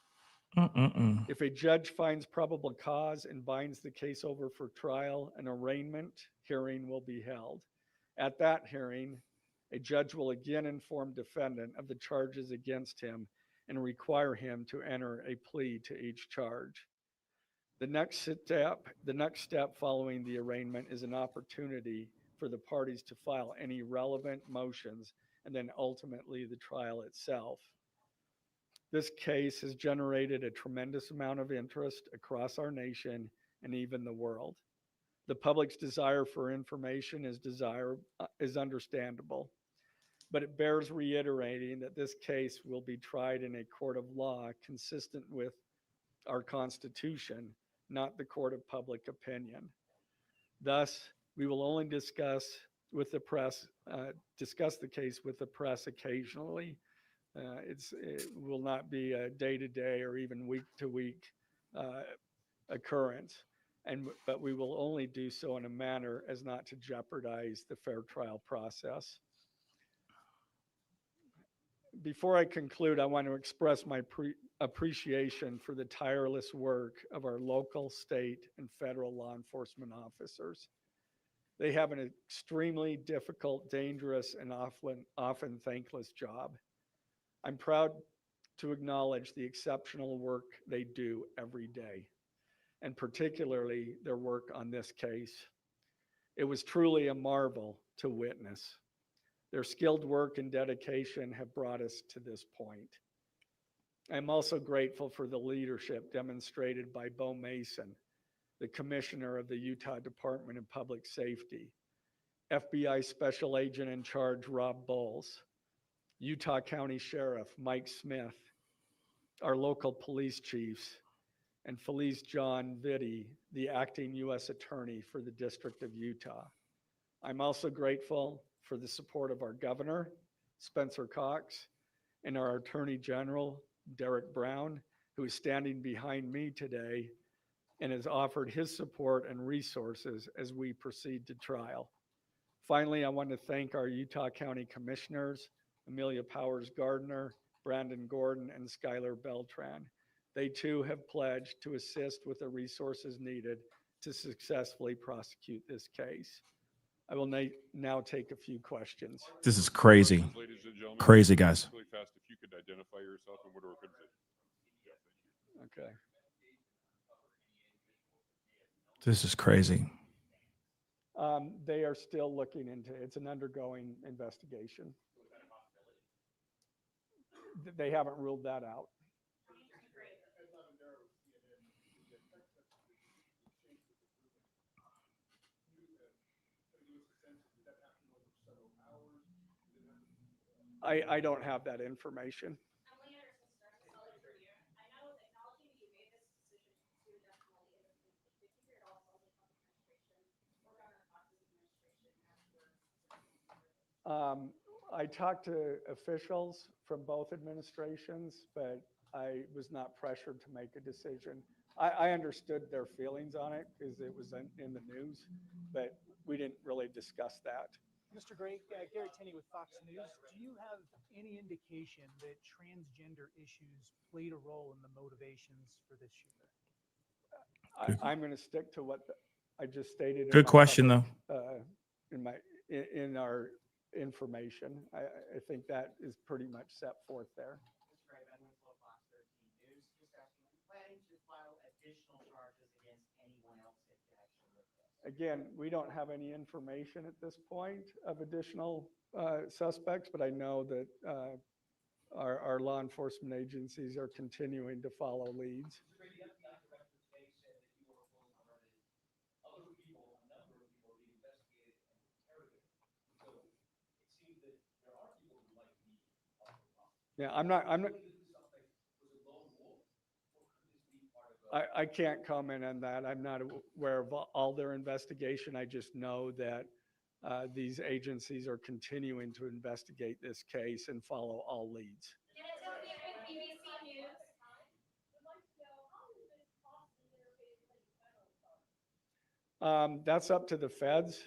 If a judge finds probable cause and binds the case over for trial, an arraignment hearing will be held. At that hearing, a judge will again inform defendant of the charges against him and require him to enter a plea to each charge. The next step following the arraignment is an opportunity for the parties to file any relevant motions and then ultimately the trial itself. This case has generated a tremendous amount of interest across our nation and even the world. The public's desire for information is understandable, but it bears reiterating that this case will be tried in a court of law consistent with our Constitution, not the court of public opinion. Thus, we will only discuss the case with the press occasionally. It will not be a day-to-day or even week-to-week occurrence, but we will only do so in a manner as not to jeopardize the fair trial process. Before I conclude, I want to express my appreciation for the tireless work of our local, state, and federal law enforcement officers. They have an extremely difficult, dangerous, and often thankless job. I'm proud to acknowledge the exceptional work they do every day, and particularly their work on this case. It was truly a marvel to witness. Their skilled work and dedication have brought us to this point. I'm also grateful for the leadership demonstrated by Bo Mason, the Commissioner of the Utah Department of Public Safety, FBI Special Agent in Charge Rob Bowles, Utah County Sheriff Mike Smith, our local police chiefs, and Felice John Vitti, the acting U.S. Attorney for the District of Utah. I'm also grateful for the support of our Governor, Spencer Cox, and our Attorney General, Derek Brown, who is standing behind me today and has offered his support and resources as we proceed to trial. Finally, I want to thank our Utah County Commissioners, Amelia Powers Gardner, Brandon Gordon, and Skylar Beltran. They too have pledged to assist with the resources needed to successfully prosecute this case. I will now take a few questions. This is crazy. Ladies and gentlemen, Crazy, guys. really fast, if you could identify yourself and what organization. Okay. This is crazy. They are still looking into it. It's an undergoing investigation. They haven't ruled that out. I don't have that information. I talked to officials from both administrations, but I was not pressured to make a decision. I understood their feelings on it because it was in the news, but we didn't really discuss that. Mr. Gray, Gary Tenney with Fox News. Do you have any indication that transgender issues played a role in the motivations for this shooter? I'm going to stick to what I just stated. Good question, though. In our information. I think that is pretty much set forth there. Again, we don't have any information at this point of additional suspects, but I know that our law enforcement agencies are continuing to follow leads. Yeah, I'm not. I can't comment on that. I'm not aware of all their investigation. I just know that these agencies are continuing to investigate this case and follow all leads. That's up to the feds.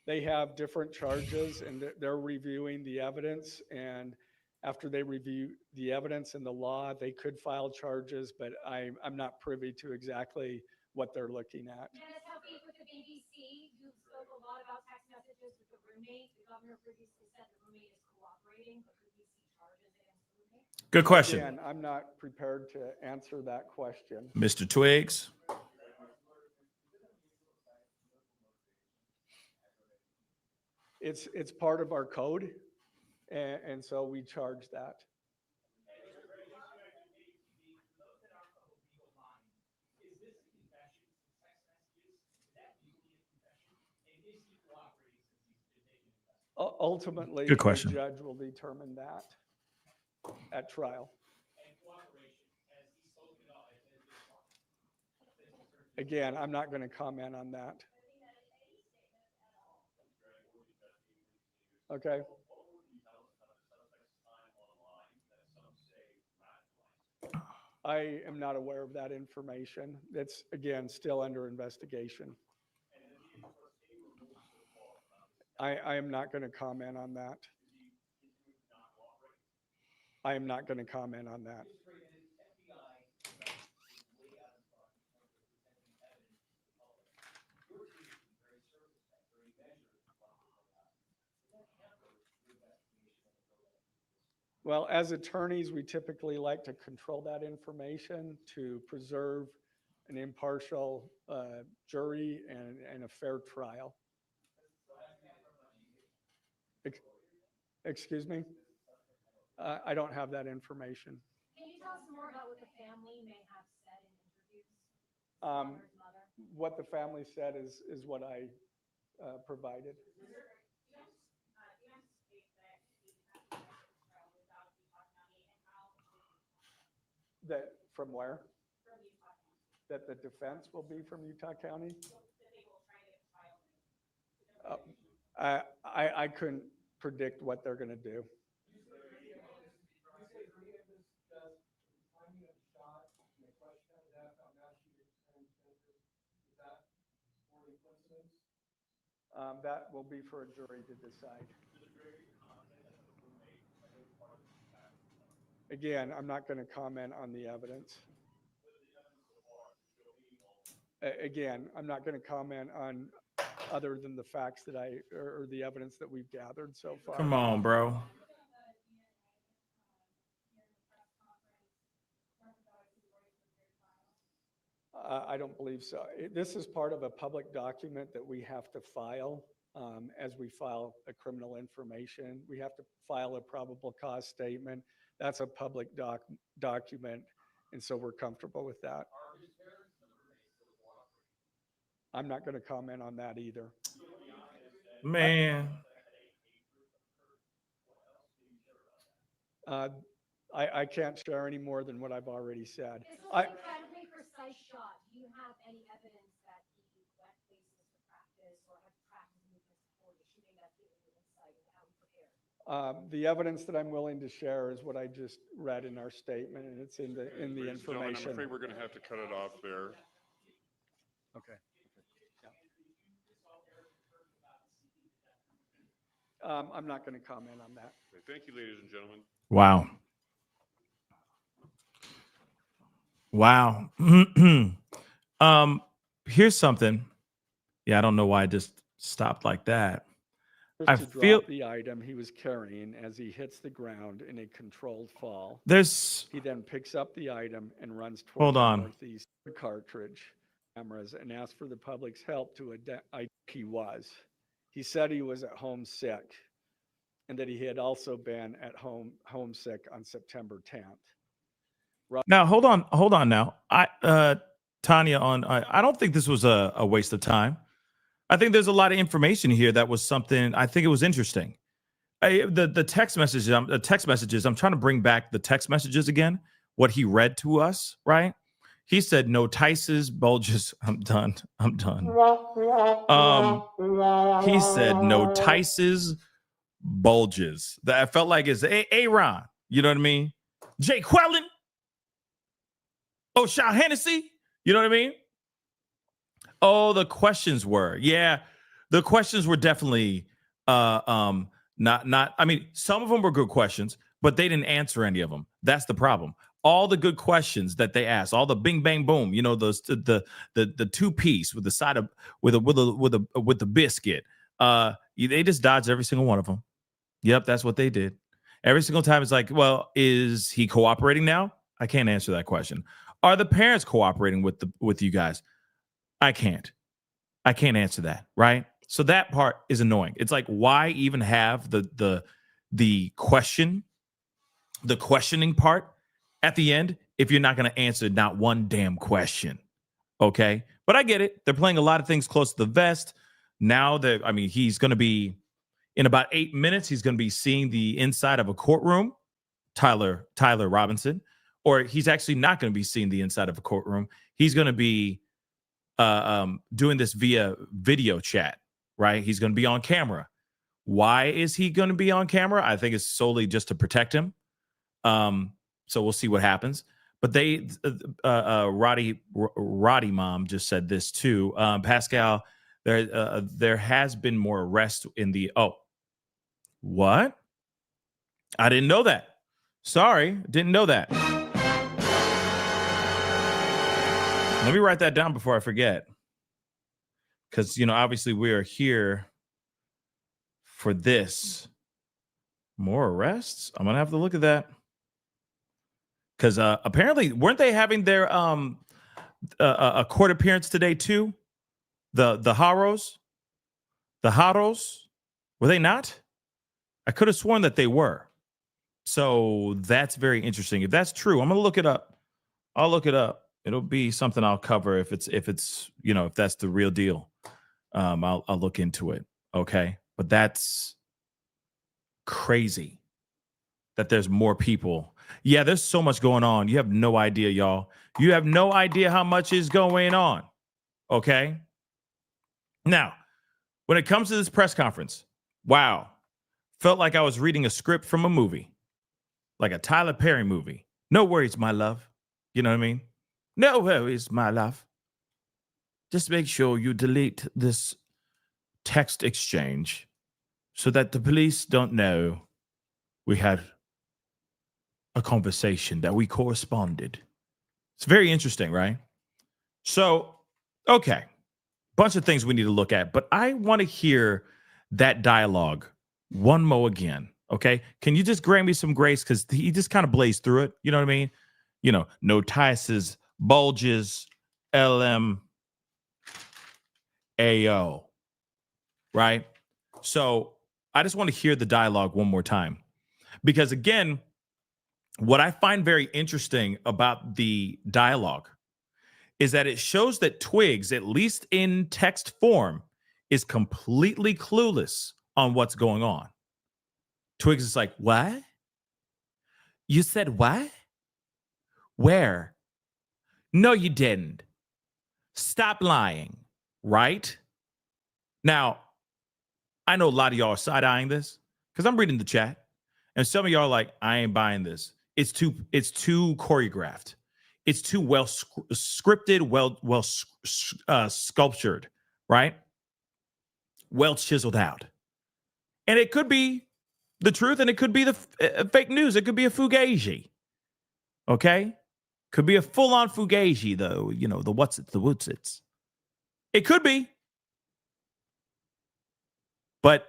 They have different charges and they're reviewing the evidence, and after they review the evidence and the law, they could file charges, but I'm not privy to exactly what they're looking at. Dennis, how big with the BBC? You spoke a lot about text messages with the roommate. The governor previously said the roommate is cooperating, but could we see charges against the roommate? Good question. Again, I'm not prepared to answer that question. Mr. Twiggs. It's part of our code, and so we charge that. Ultimately, Good question. the judge will determine that at trial. Again, I'm not going to comment on that. Okay. I am not aware of that information. It's, again, still under investigation. I am not going to comment on that. I am not going to comment on that. Well, as attorneys, we typically like to control that information to preserve an impartial jury and a fair trial. Excuse me? I don't have that information. Can you tell us more about what the family may have said in interviews? What the family said is what I provided. That from where? That the defense will be from Utah County? I couldn't predict what they're going to do. That will be for a jury to decide. Again, I'm not going to comment on the evidence. Again, I'm not going to comment on other than the facts that or the evidence that we've gathered so far. Come on, bro. I don't believe so. This is part of a public document that we have to file as we file a criminal information. We have to file a probable cause statement. That's a public document, and so we're comfortable with that. I'm not going to comment on that either. Man. I can't share any more than what I've already said. This was an incredibly precise shot. Do you have any evidence that he went places to practice or had practiced movements before the shooting that's giving you insight into how he prepared? The evidence that I'm willing to share is what I just read in our statement, and it's in the Ladies and gentlemen, information. I'm afraid we're going to have to cut it off there. Okay. I'm not going to comment on that. Okay, thank you, ladies and gentlemen. Wow. Wow. Here's something. Yeah, I don't know why I just stopped like that. I to feel drop the item he was carrying as he hits the ground in a controlled fall. there's. He then picks up the item and runs toward Hold the on. northeast cartridge cameras and asks for the public's help to identify who he was. He said he was at home sick and that he had also been at homesick on September 10th. Now hold on. Now Tanya, I don't think this was a waste of time. I think there's a lot of information here that was something. I think it was interesting. The text messages. I'm trying to bring back the text messages again. What he read to us, right? He said, "No Tices, bulges." I'm done. He said, "No Tices, bulges." That I felt like it's Aaron. You know what I mean? Jay Quellen. Oh, Shaw Hennessy. You know what I mean? Oh, the questions were. Yeah, the questions were definitely not. I mean, some of them were good questions, but they didn't answer any of them. That's the problem. All the good questions that they asked, all the bing bang boom, you know, those the 2-piece with the side of with the biscuit. They just dodged every single one of them. Yep, that's what they did. Every single time it's like, well, is he cooperating now? I can't answer that question. Are the parents cooperating with you guys? I can't answer that, right? So that part is annoying. It's like, why even have the questioning part at the end if you're not going to answer not one damn question? Okay, but I get it. They're playing a lot of things close to the vest. Now that he's going to be in about 8 minutes. He's going to be seeing the inside of a courtroom, Tyler Robinson, or he's actually not going to be seeing the inside of a courtroom. He's going to be doing this via video chat, right? He's going to be on camera. Why is he going to be on camera? I think it's solely just to protect him. So we'll see what happens. But they, Roddy Mom just said this too. Pascal, there has been more arrests in the. Oh, what? I didn't know that. Sorry, didn't know that. Let me write that down before I forget. Because, obviously we are here for this. More arrests? I'm going to have to look at that. Because apparently, weren't they having their a court appearance today too? The Haros? The Haros? Were they not? I could have sworn that they were. So that's very interesting. If that's true, I'm going to look it up. I'll look it up. It'll be something I'll cover if it's if that's the real deal. I'll look into it. Okay, but that's crazy that there's more people. Yeah, there's so much going on. You have no idea, y'all. You have no idea how much is going on. Okay. Now, when it comes to this press conference, wow, felt like I was reading a script from a movie, like a Tyler Perry movie. No worries, my love. You know what I mean? No worries, my love. Just make sure you delete this text exchange so that the police don't know we had a conversation, that we corresponded. It's very interesting, right? So, okay, bunch of things we need to look at, but I want to hear that dialogue one more again, okay? Can you just grant me some grace? Because he just kind of blazed through it, you know what I mean? No Tices, bulges, LM, AO, right? So I just want to hear the dialogue one more time. Because again, what I find very interesting about the dialogue is that it shows that Twigs, at least in text form, is completely clueless on what's going on. Twigs is like, what? You said what? Where? No, you didn't. Stop lying, right? Now, I know a lot of y'all are side-eyeing this because I'm reading the chat. And some of y'all are like, I ain't buying this. It's too choreographed. It's too well scripted, well sculptured, right? Well chiseled out. And it could be the truth, and it could be the fake news. It could be a fugazi. Okay? Could be a full-on fugazi, though. The what's-its, the woots-its. It could be. But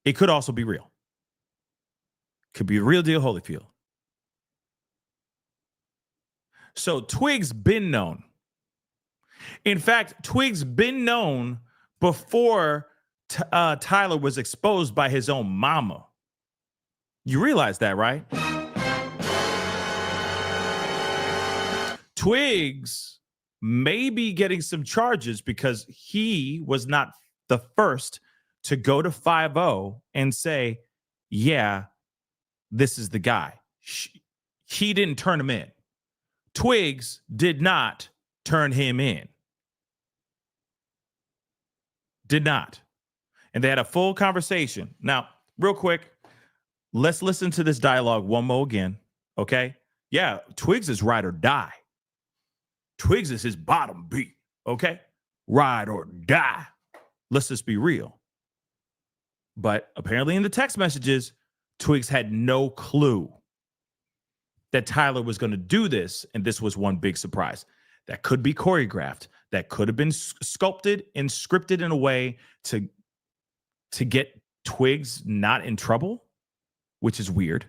It could also be real. Could be a real deal Holyfield. So Twig's been known. In fact, Twig's been known before Tyler was exposed by his own mama. You realize that, right? Twigs may be getting some charges because he was not the first to go to 5-0 and say, yeah, this is the guy. He didn't turn him in. Twigs did not turn him in. Did not. And they had a full conversation. Now, real quick, let's listen to this dialogue one more again, okay? Yeah, Twigs is ride or die. Twigs is his bottom beat, okay? Ride or die. Let's just be real. But apparently in the text messages, Twigs had no clue that Tyler was going to do this, and this was one big surprise. That could be choreographed. That could have been sculpted and scripted in a way to get Twigs not in trouble, which is weird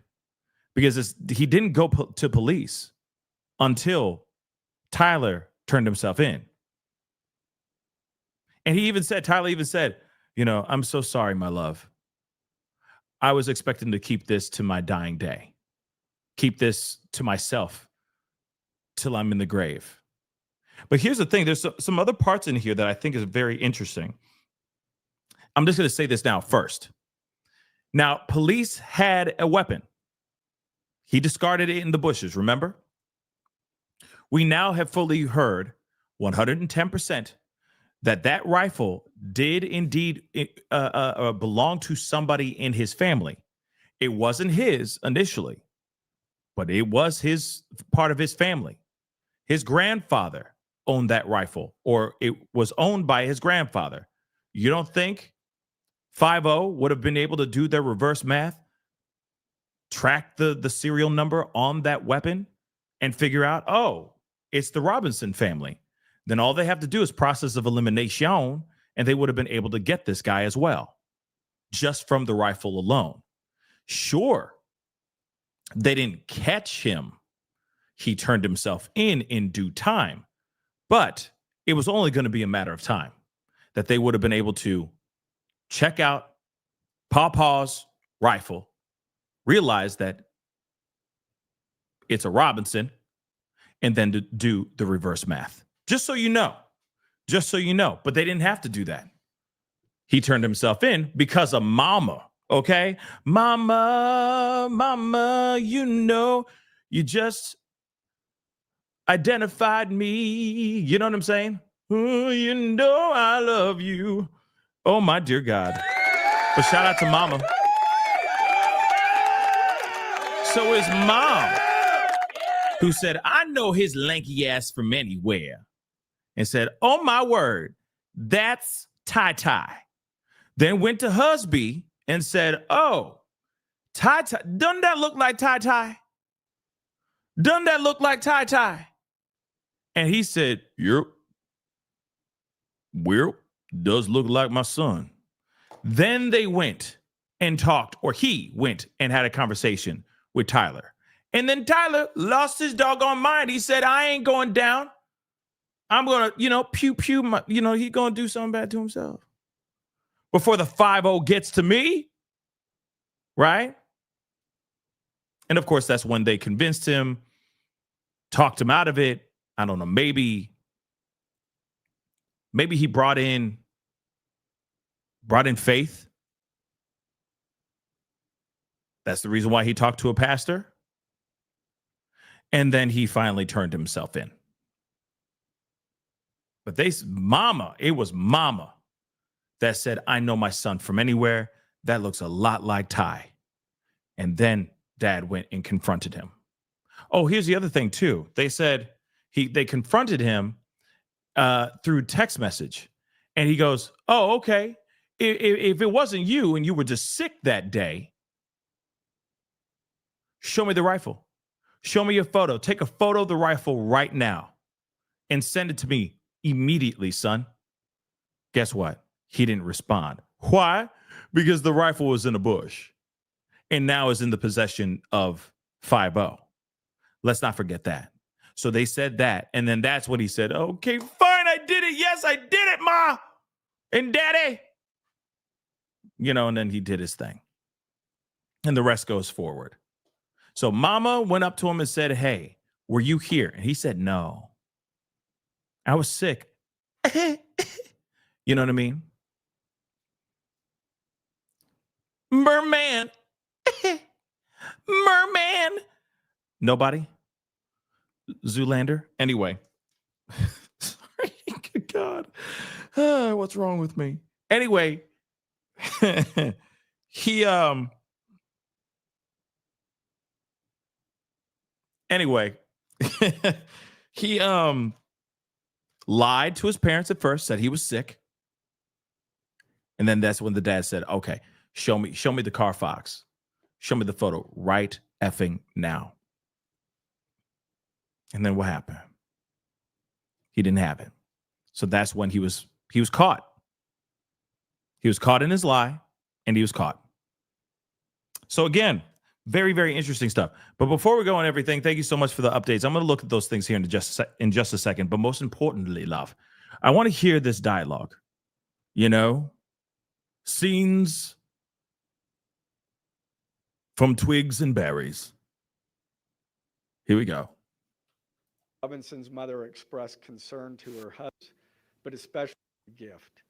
because he didn't go to police until Tyler turned himself in. And Tyler even said, I'm so sorry, my love. I was expecting to keep this to my dying day. Keep this to myself till I'm in the grave. But here's the thing. There's some other parts in here that I think is very interesting. I'm just going to say this now first. Now, police had a weapon. He discarded it in the bushes, remember? We now have fully heard 110% that rifle did indeed belong to somebody in his family. It wasn't his initially, but it was his part of his family. His grandfather owned that rifle, or it was owned by his grandfather. You don't think 5-0 would have been able to do their reverse math, track the serial number on that weapon, and figure out, oh, it's the Robinson family? Then all they have to do is process of elimination, and they would have been able to get this guy as well, just from the rifle alone. Sure, they didn't catch him. He turned himself in due time, but it was only going to be a matter of time that they would have been able to check out Pawpaw's rifle, realize that it's a Robinson, and then to do the reverse math. Just so you know. But they didn't have to do that. He turned himself in because of mama, okay? Mama, you just identified me. You know what I'm saying? Oh, I love you. Oh, my dear God. But shout out to mama. So his mom, who said, I know his lanky ass from anywhere, and said, oh, my word, that's Ty. Then went to husband and said, oh, Ty, doesn't that look like Ty? Doesn't that look like Ty? And he said, yep. Well, does look like my son. Then they went and talked, or he went and had a conversation with Tyler. And then Tyler lost his doggone mind. He said, I ain't going down. I'm going to, pew, he going to do something bad to himself before the 5-0 gets to me. Right. And of course, that's when they convinced him, talked him out of it. I don't know. Maybe he brought in faith. That's the reason why he talked to a pastor. And then he finally turned himself in. But it was mama that said, I know my son from anywhere. That looks a lot like Ty. And then dad went and confronted him. Oh, here's the other thing too. They said they confronted him through text message. And he goes, oh, okay. If it wasn't you and you were just sick that day, show me the rifle. Show me your photo. Take a photo of the rifle right now and send it to me immediately, son. Guess what? He didn't respond. Why? because the rifle was in a bush and now is in the possession of 5-0. Let's not forget that. So they said that. And then that's when he said, okay, fine, I did it. Yes, I did it, Ma and Daddy. And then he did his thing. And the rest goes forward. So Mama went up to him and said, hey, were you here? And he said, no, I was sick. You know what I mean? Merman. Merman. Nobody? Zoolander? Anyway. Sorry. Good God. What's wrong with me? Anyway. Anyway. He lied to his parents at first, said he was sick. And then that's when the dad said, okay, show me the Carfax. Show me the photo right effing now. And then what happened? He didn't have it. So that's when he was caught. He was caught in his lie, and he was caught. So again, very, very interesting stuff. But before we go on everything, thank you so much for the updates. I'm going to look at those things here in just a second. But most importantly, love, I want to hear this dialogue. Scenes from Twigs and Berries. Here we go. Robinson's mother expressed concern to her husband, but especially a gift.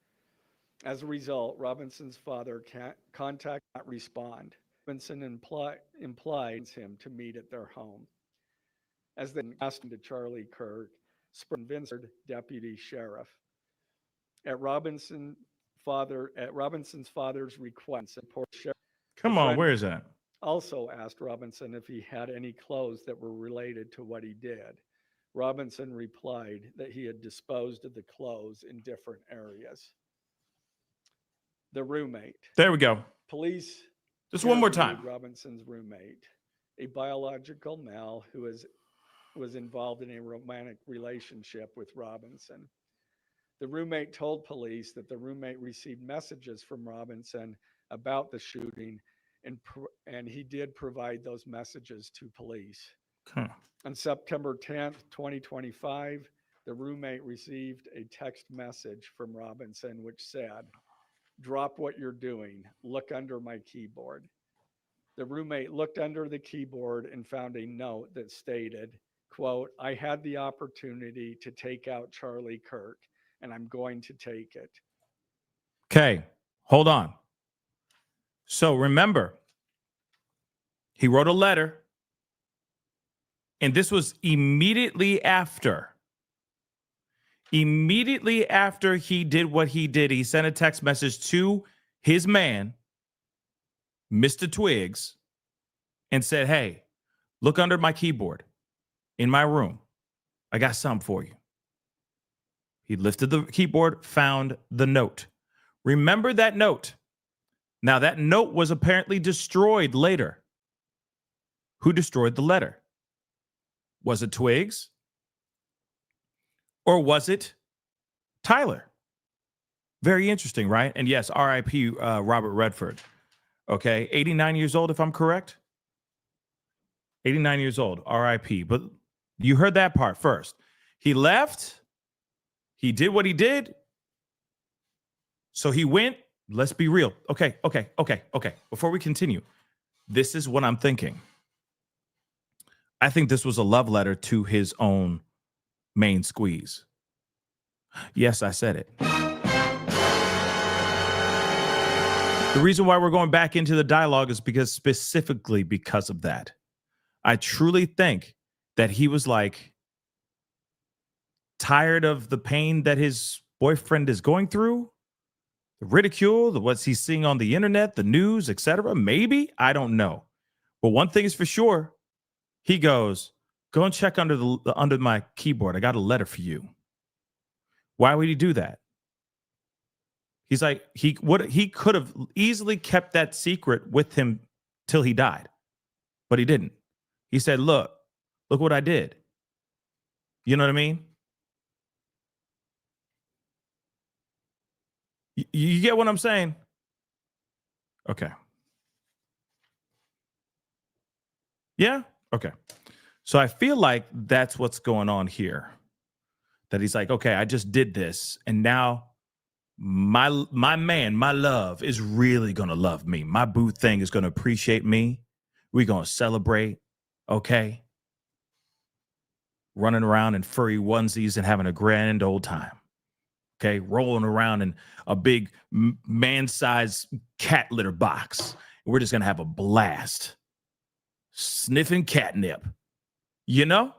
As a result, Robinson's father contacted not respond. Robinson implied him to meet at their home. As they asked him to Charlie Kirk, Vincent, deputy sheriff. At Robinson's father's request, Come on, where is that? Also asked Robinson if he had any clothes that were related to what he did. Robinson replied that he had disposed of the clothes in different areas. The roommate. There we go. Police. Just one more time. Robinson's roommate, a biological male who was involved in a romantic relationship with Robinson. The roommate told police that the roommate received messages from Robinson about the shooting, and he did provide those messages to police. Huh. On September 10th, 2025, the roommate received a text message from Robinson which said, "Drop what you're doing. Look under my keyboard." The roommate looked under the keyboard and found a note that stated, quote, "I had the opportunity to take out Charlie Kirk, and I'm going to take it." Okay, hold on. So remember, he wrote a letter, and this was immediately after he did what he did. He sent a text message to his man, Mr. Twigs, and said, hey, look under my keyboard in my room. I got something for you. He lifted the keyboard, found the note. Remember that note. Now, that note was apparently destroyed later. Who destroyed the letter? Was it Twigs? Or was it Tyler? Very interesting, right? And yes, R.I.P. Robert Redford. Okay, 89 years old, if I'm correct. 89 years old, R.I.P. But you heard that part first. He left. He did what he did. So he went. Let's be real. Okay. Before we continue, this is what I'm thinking. I think this was a love letter to his own main squeeze. Yes, I said it. The reason why we're going back into the dialogue is specifically because of that. I truly think that he was like tired of the pain that his boyfriend is going through, the ridicule, what he's seeing on the internet, the news, etc. Maybe, I don't know. But one thing is for sure, he goes, go and check under my keyboard. I got a letter for you. Why would he do that? He's like, he could have easily kept that secret with him till he died, but he didn't. He said, look what I did. You know what I mean? You get what I'm saying? Okay. Yeah. Okay. So I feel like that's what's going on here. That he's like, okay, I just did this, and now my man, my love is really gonna love me. My boo thing is gonna appreciate me. We're gonna celebrate. Okay. Running around in furry onesies and having a grand old time. Okay, rolling around in a big man-sized cat litter box. We're just gonna have a blast, sniffing catnip. You know,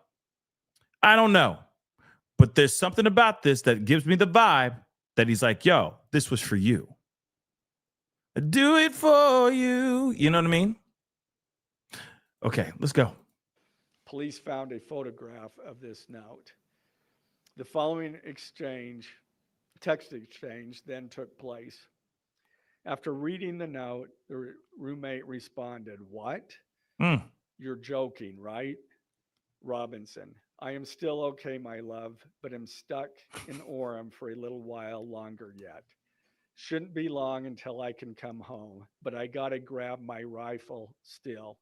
I don't know, but there's something about this that gives me the vibe that he's like, "Yo, this was for you. Do it for you." You know what I mean? Okay, let's go. Police found a photograph of this note. The following text exchange, then took place. After reading the note, the roommate responded, "What? Mm. You're joking, right?" Robinson, "I am still okay, my love, but am stuck in Orem for a little while longer yet. Shouldn't be long until I can come home, but I gotta grab my rifle still.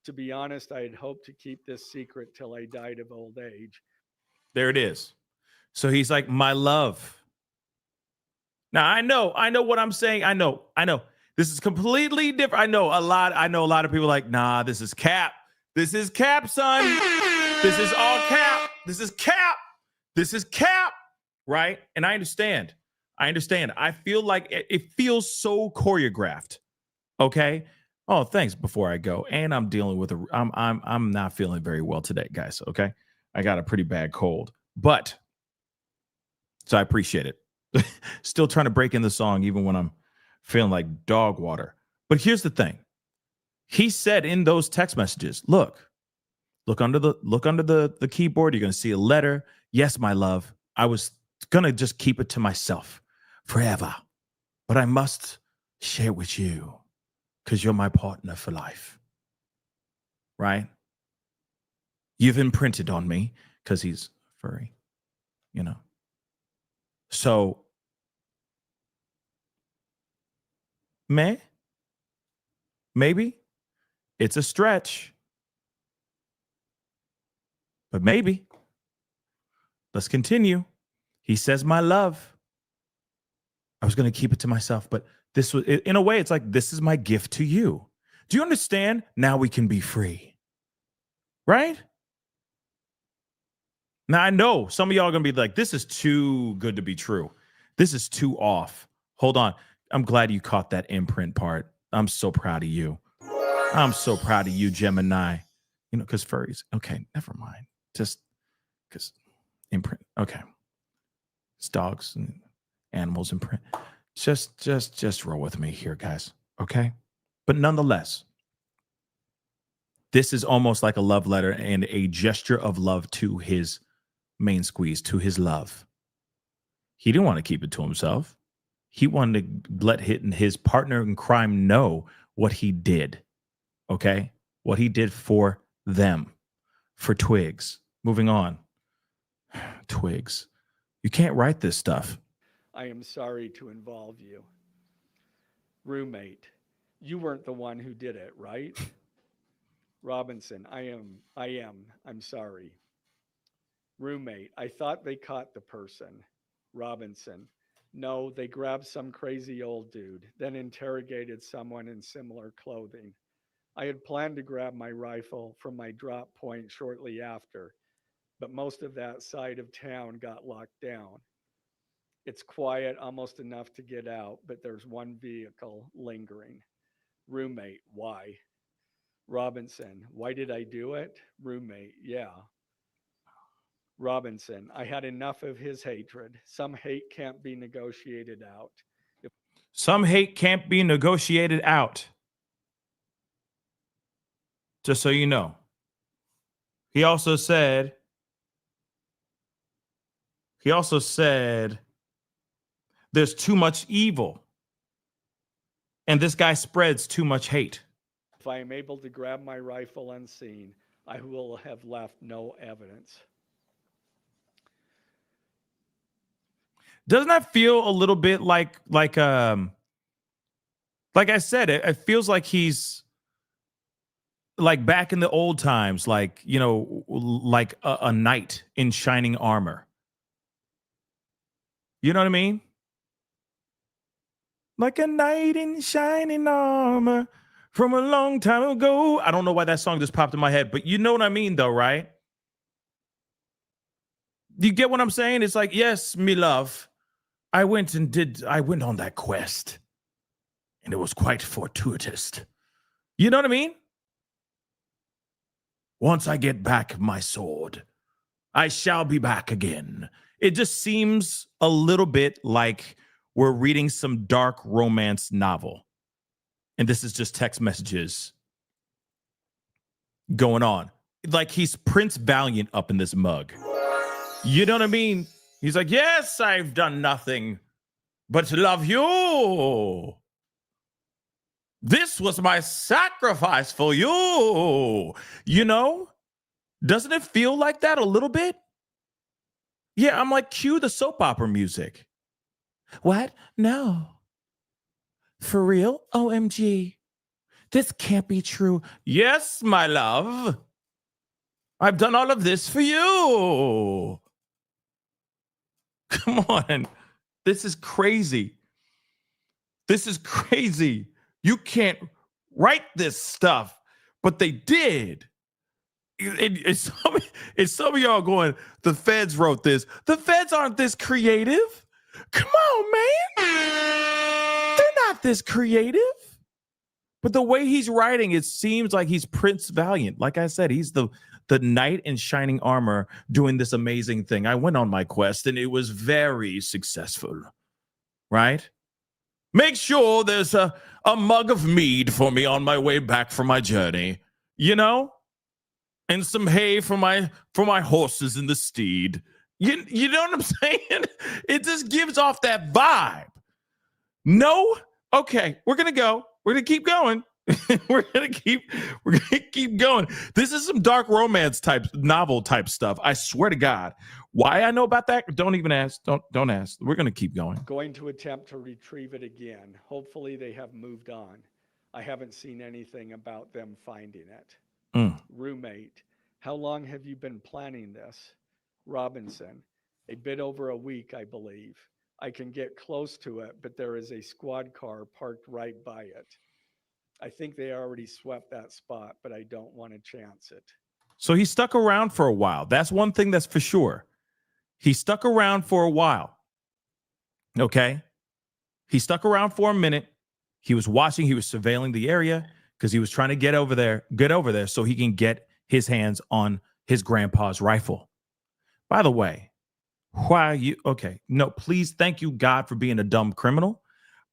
To be honest, I had hoped to keep this secret till I died of old age." There it is. So he's like, "My love." Now I know what I'm saying. I know. This is completely different. I know a lot of people like, nah, this is cap. This is cap, son. This is all cap. This is cap. This is cap. Right? And I understand. I feel like it feels so choreographed. Okay. Oh, thanks. Before I go, and I'm dealing with I'm not feeling very well today, guys. Okay. I got a pretty bad cold, but so I appreciate it. Still trying to break in the song, even when I'm feeling like dog water. But here's the thing. He said in those text messages, look under the keyboard. You're going to see a letter. Yes, my love. I was going to just keep it to myself forever, but I must share it with you because you're my partner for life. Right? You've imprinted on me because he's furry, you know. So, maybe it's a stretch, but maybe. Let's continue. He says, "My love, I was going to keep it to myself, but this was, in a way, it's like, this is my gift to you. Do you understand? Now we can be free." Right? Now, I know some of y'all are going to be like, this is too good to be true. This is too off. Hold on. I'm glad you caught that imprint part. I'm so proud of you. I'm so proud of you, Gemini. You know, because furries. Okay, never mind. Just because imprint. Okay. It's dogs and animals and print. Just roll with me here, guys. Okay. But nonetheless, this is almost like a love letter and a gesture of love to his main squeeze, to his love. He didn't want to keep it to himself. He wanted to let his partner in crime know what he did. Okay. What he did for them, for Twigs. Moving on. Twigs. You can't write this stuff. "I am sorry to involve you." Roommate, "You weren't the one who did it, right?" Robinson, I am. I'm sorry." Roommate, "I thought they caught the person." Robinson, "No, they grabbed some crazy old dude, then interrogated someone in similar clothing. I had planned to grab my rifle from my drop point shortly after, but most of that side of town got locked down. It's quiet, almost enough to get out, but there's one vehicle lingering." Roommate, "Why?" Robinson, "Why did I do it?" Roommate, "Yeah." Robinson, "I had enough of his hatred. Some hate can't be negotiated out." Some hate can't be negotiated out. Just so you know. He also said, there's too much evil. And this guy spreads too much hate. "If I am able to grab my rifle unseen, I will have left no evidence." Doesn't that feel a little bit like Like I said, it feels like he's like back in the old times, like, you know, like a knight in shining armor. You know what I mean? Like a knight in shining armor from a long time ago. I don't know why that song just popped in my head, but you know what I mean, though, right? You get what I'm saying? It's like, yes, me love, I went on that quest, and it was quite fortuitous. You know what I mean? Once I get back my sword, I shall be back again. It just seems a little bit like we're reading some dark romance novel. And this is just text messages going on. Like he's Prince Valiant up in this mug. You know what I mean? He's like, yes, I've done nothing but to love you. This was my sacrifice for you. You know? Doesn't it feel like that a little bit? Yeah, I'm like, cue the soap opera music. What? No. For real? OMG. This can't be true. Yes, my love. I've done all of this for you. Come on. This is crazy. This is crazy. You can't write this stuff, but they did. It's some of y'all going, the feds wrote this. The feds aren't this creative. Come on, man. They're not this creative. But the way he's writing, it seems like he's Prince Valiant. Like I said, he's the knight in shining armor doing this amazing thing. I went on my quest, and it was very successful. Right? Make sure there's a mug of mead for me on my way back from my journey. You know? And some hay for my horses in the steed. You know what I'm saying? It just gives off that vibe. No? Okay, we're gonna go. We're gonna keep going. we're gonna keep going. This is some dark romance type novel type stuff. I swear to God. Why I know about that? Don't even ask. Don't ask. We're gonna keep going. Going to attempt to retrieve it again. Hopefully they have moved on. I haven't seen anything about them finding it. Roommate, how long have you been planning this? Robinson, a bit over a week, I believe. I can get close to it, but there is a squad car parked right by it. I think they already swept that spot, but I don't want to chance it. So he stuck around for a while. That's one thing that's for sure. He stuck around for a while. Okay? He stuck around for a minute. He was watching, he was surveilling the area because he was trying to get over there so he can get his hands on his grandpa's rifle. By the way, why you okay? No, please, thank you, God, for being a dumb criminal.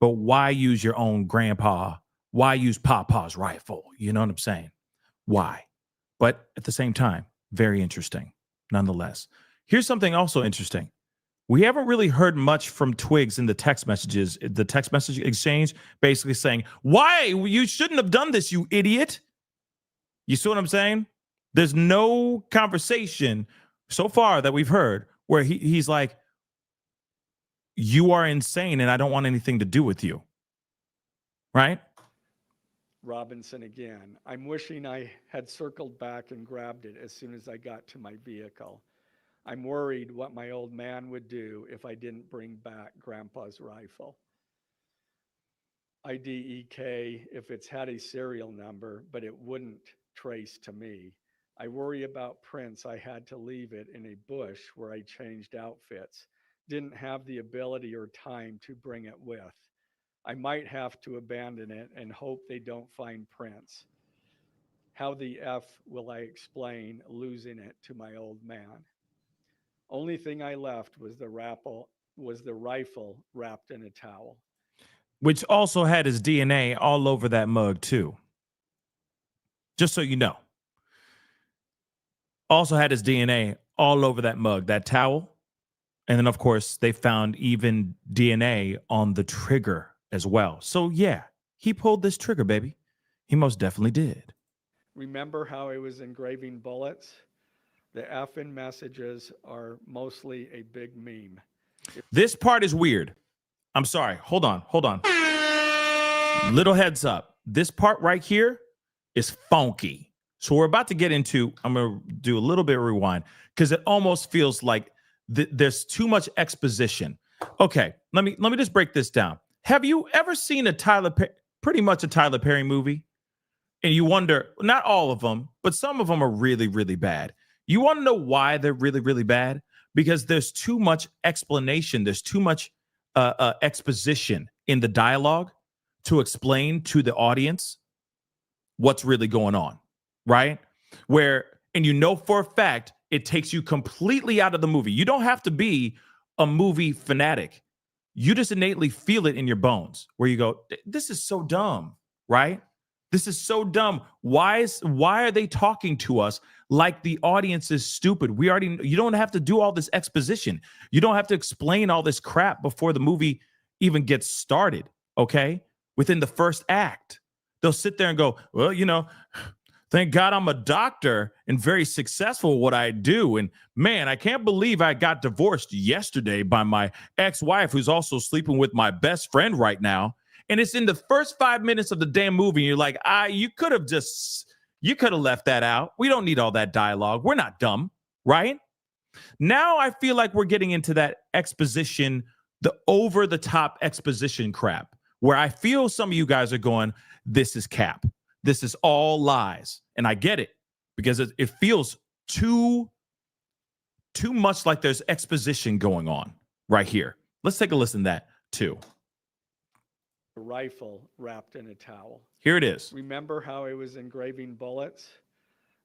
But why use your own grandpa? Why use Papa's rifle? You know what I'm saying? Why? But at the same time, very interesting, nonetheless. Here's something also interesting. We haven't really heard much from Twigs in the text message exchange, basically saying, why? You shouldn't have done this, you idiot. You see what I'm saying? There's no conversation so far that we've heard where he's like, you are insane and I don't want anything to do with you. Right? Robinson again. I'm wishing I had circled back and grabbed it as soon as I got to my vehicle. I'm worried what my old man would do if I didn't bring back Grandpa's rifle. IDEK if it's had a serial number, but it wouldn't trace to me. I worry about Prince. I had to leave it in a bush where I changed outfits. Didn't have the ability or time to bring it with. I might have to abandon it and hope they don't find Prince. How the F will I explain losing it to my old man? Only thing I left was the rifle wrapped in a towel. Which also had his DNA all over that mug too. Just so you know. Also had his DNA all over that mug, that towel. And then, of course, they found even DNA on the trigger as well. So, yeah, he pulled this trigger, baby. He most definitely did. Remember how I was engraving bullets? The F in messages are mostly a big meme. This part is weird. I'm sorry. Hold on. Little heads up. This part right here is funky. So we're about to get into, I'm going to do a little bit of rewind because it almost feels like there's too much exposition. Okay, let me just break this down. Have you ever seen pretty much a Tyler Perry movie? And you wonder, not all of them, but some of them are really, really bad. You want to know why they're really, really bad? Because there's too much explanation. There's too much exposition in the dialogue to explain to the audience what's really going on, right? And you know for a fact, it takes you completely out of the movie. You don't have to be a movie fanatic. You just innately feel it in your bones where you go, this is so dumb, right? This is so dumb. Why are they talking to us like the audience is stupid? You don't have to do all this exposition. You don't have to explain all this crap before the movie even gets started, okay? Within the first act. They'll sit there and go, well, thank God I'm a doctor and very successful at what I do. And man, I can't believe I got divorced yesterday by my ex-wife who's also sleeping with my best friend right now. And it's in the first 5 minutes of the damn movie. And you're like, you could have left that out. We don't need all that dialogue. We're not dumb, right? Now I feel like we're getting into that exposition, the over the top exposition crap, where I feel some of you guys are going, this is cap. This is all lies. And I get it because it feels too much like there's exposition going on right here. Let's take a listen to that too. A rifle wrapped in a towel. Here it is. Remember how I was engraving bullets?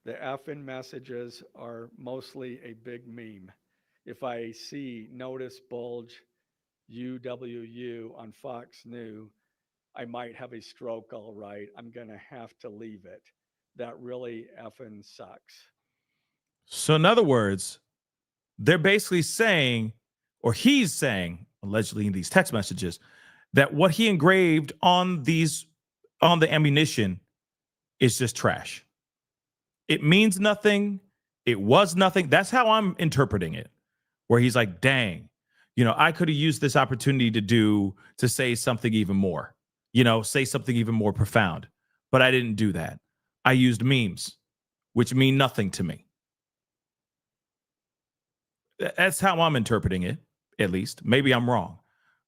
The effing messages are mostly a big meme. If I see notice bulge UWU on Fox News, I might have a stroke, all right. I'm going to have to leave it. That really effing sucks. So in other words, they're basically saying, or he's saying, allegedly in these text messages, that what he engraved on the ammunition is just trash. It means nothing. It was nothing. That's how I'm interpreting it, where he's like, dang, I could have used this opportunity to say something even more, say something even more profound, but I didn't do that. I used memes, which mean nothing to me. That's how I'm interpreting it, at least. Maybe I'm wrong.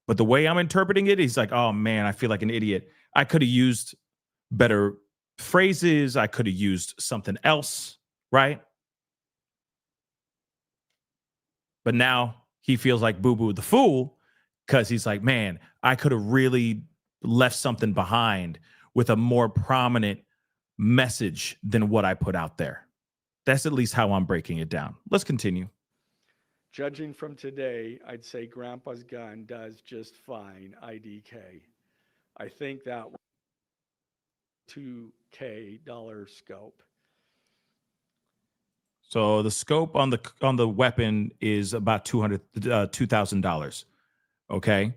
But the way I'm interpreting it, he's like, oh, man, I feel like an idiot. I could have used better phrases. I could have used something else, right? But now he feels like Boo-Boo the Fool because he's like, man, I could have really left something behind with a more prominent message than what I put out there. That's at least how I'm breaking it down. Let's continue. Judging from today, I'd say Grandpa's gun does just fine, IDK. I think that was $2,000 scope. So the scope on the weapon is about $2,000. Okay.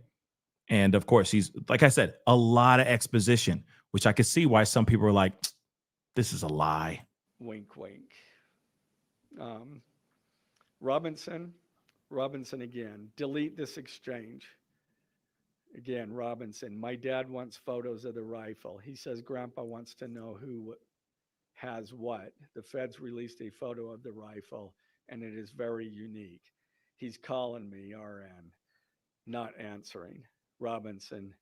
And of course, he's, like I said, a lot of exposition, which I could see why some people are like, this is a lie. Wink, wink. Robinson again, delete this exchange. Again, Robinson, my dad wants photos of the rifle. He says Grandpa wants to know who has what. The feds released a photo of the rifle, and it is very unique. He's calling me, RN, not answering. Robinson,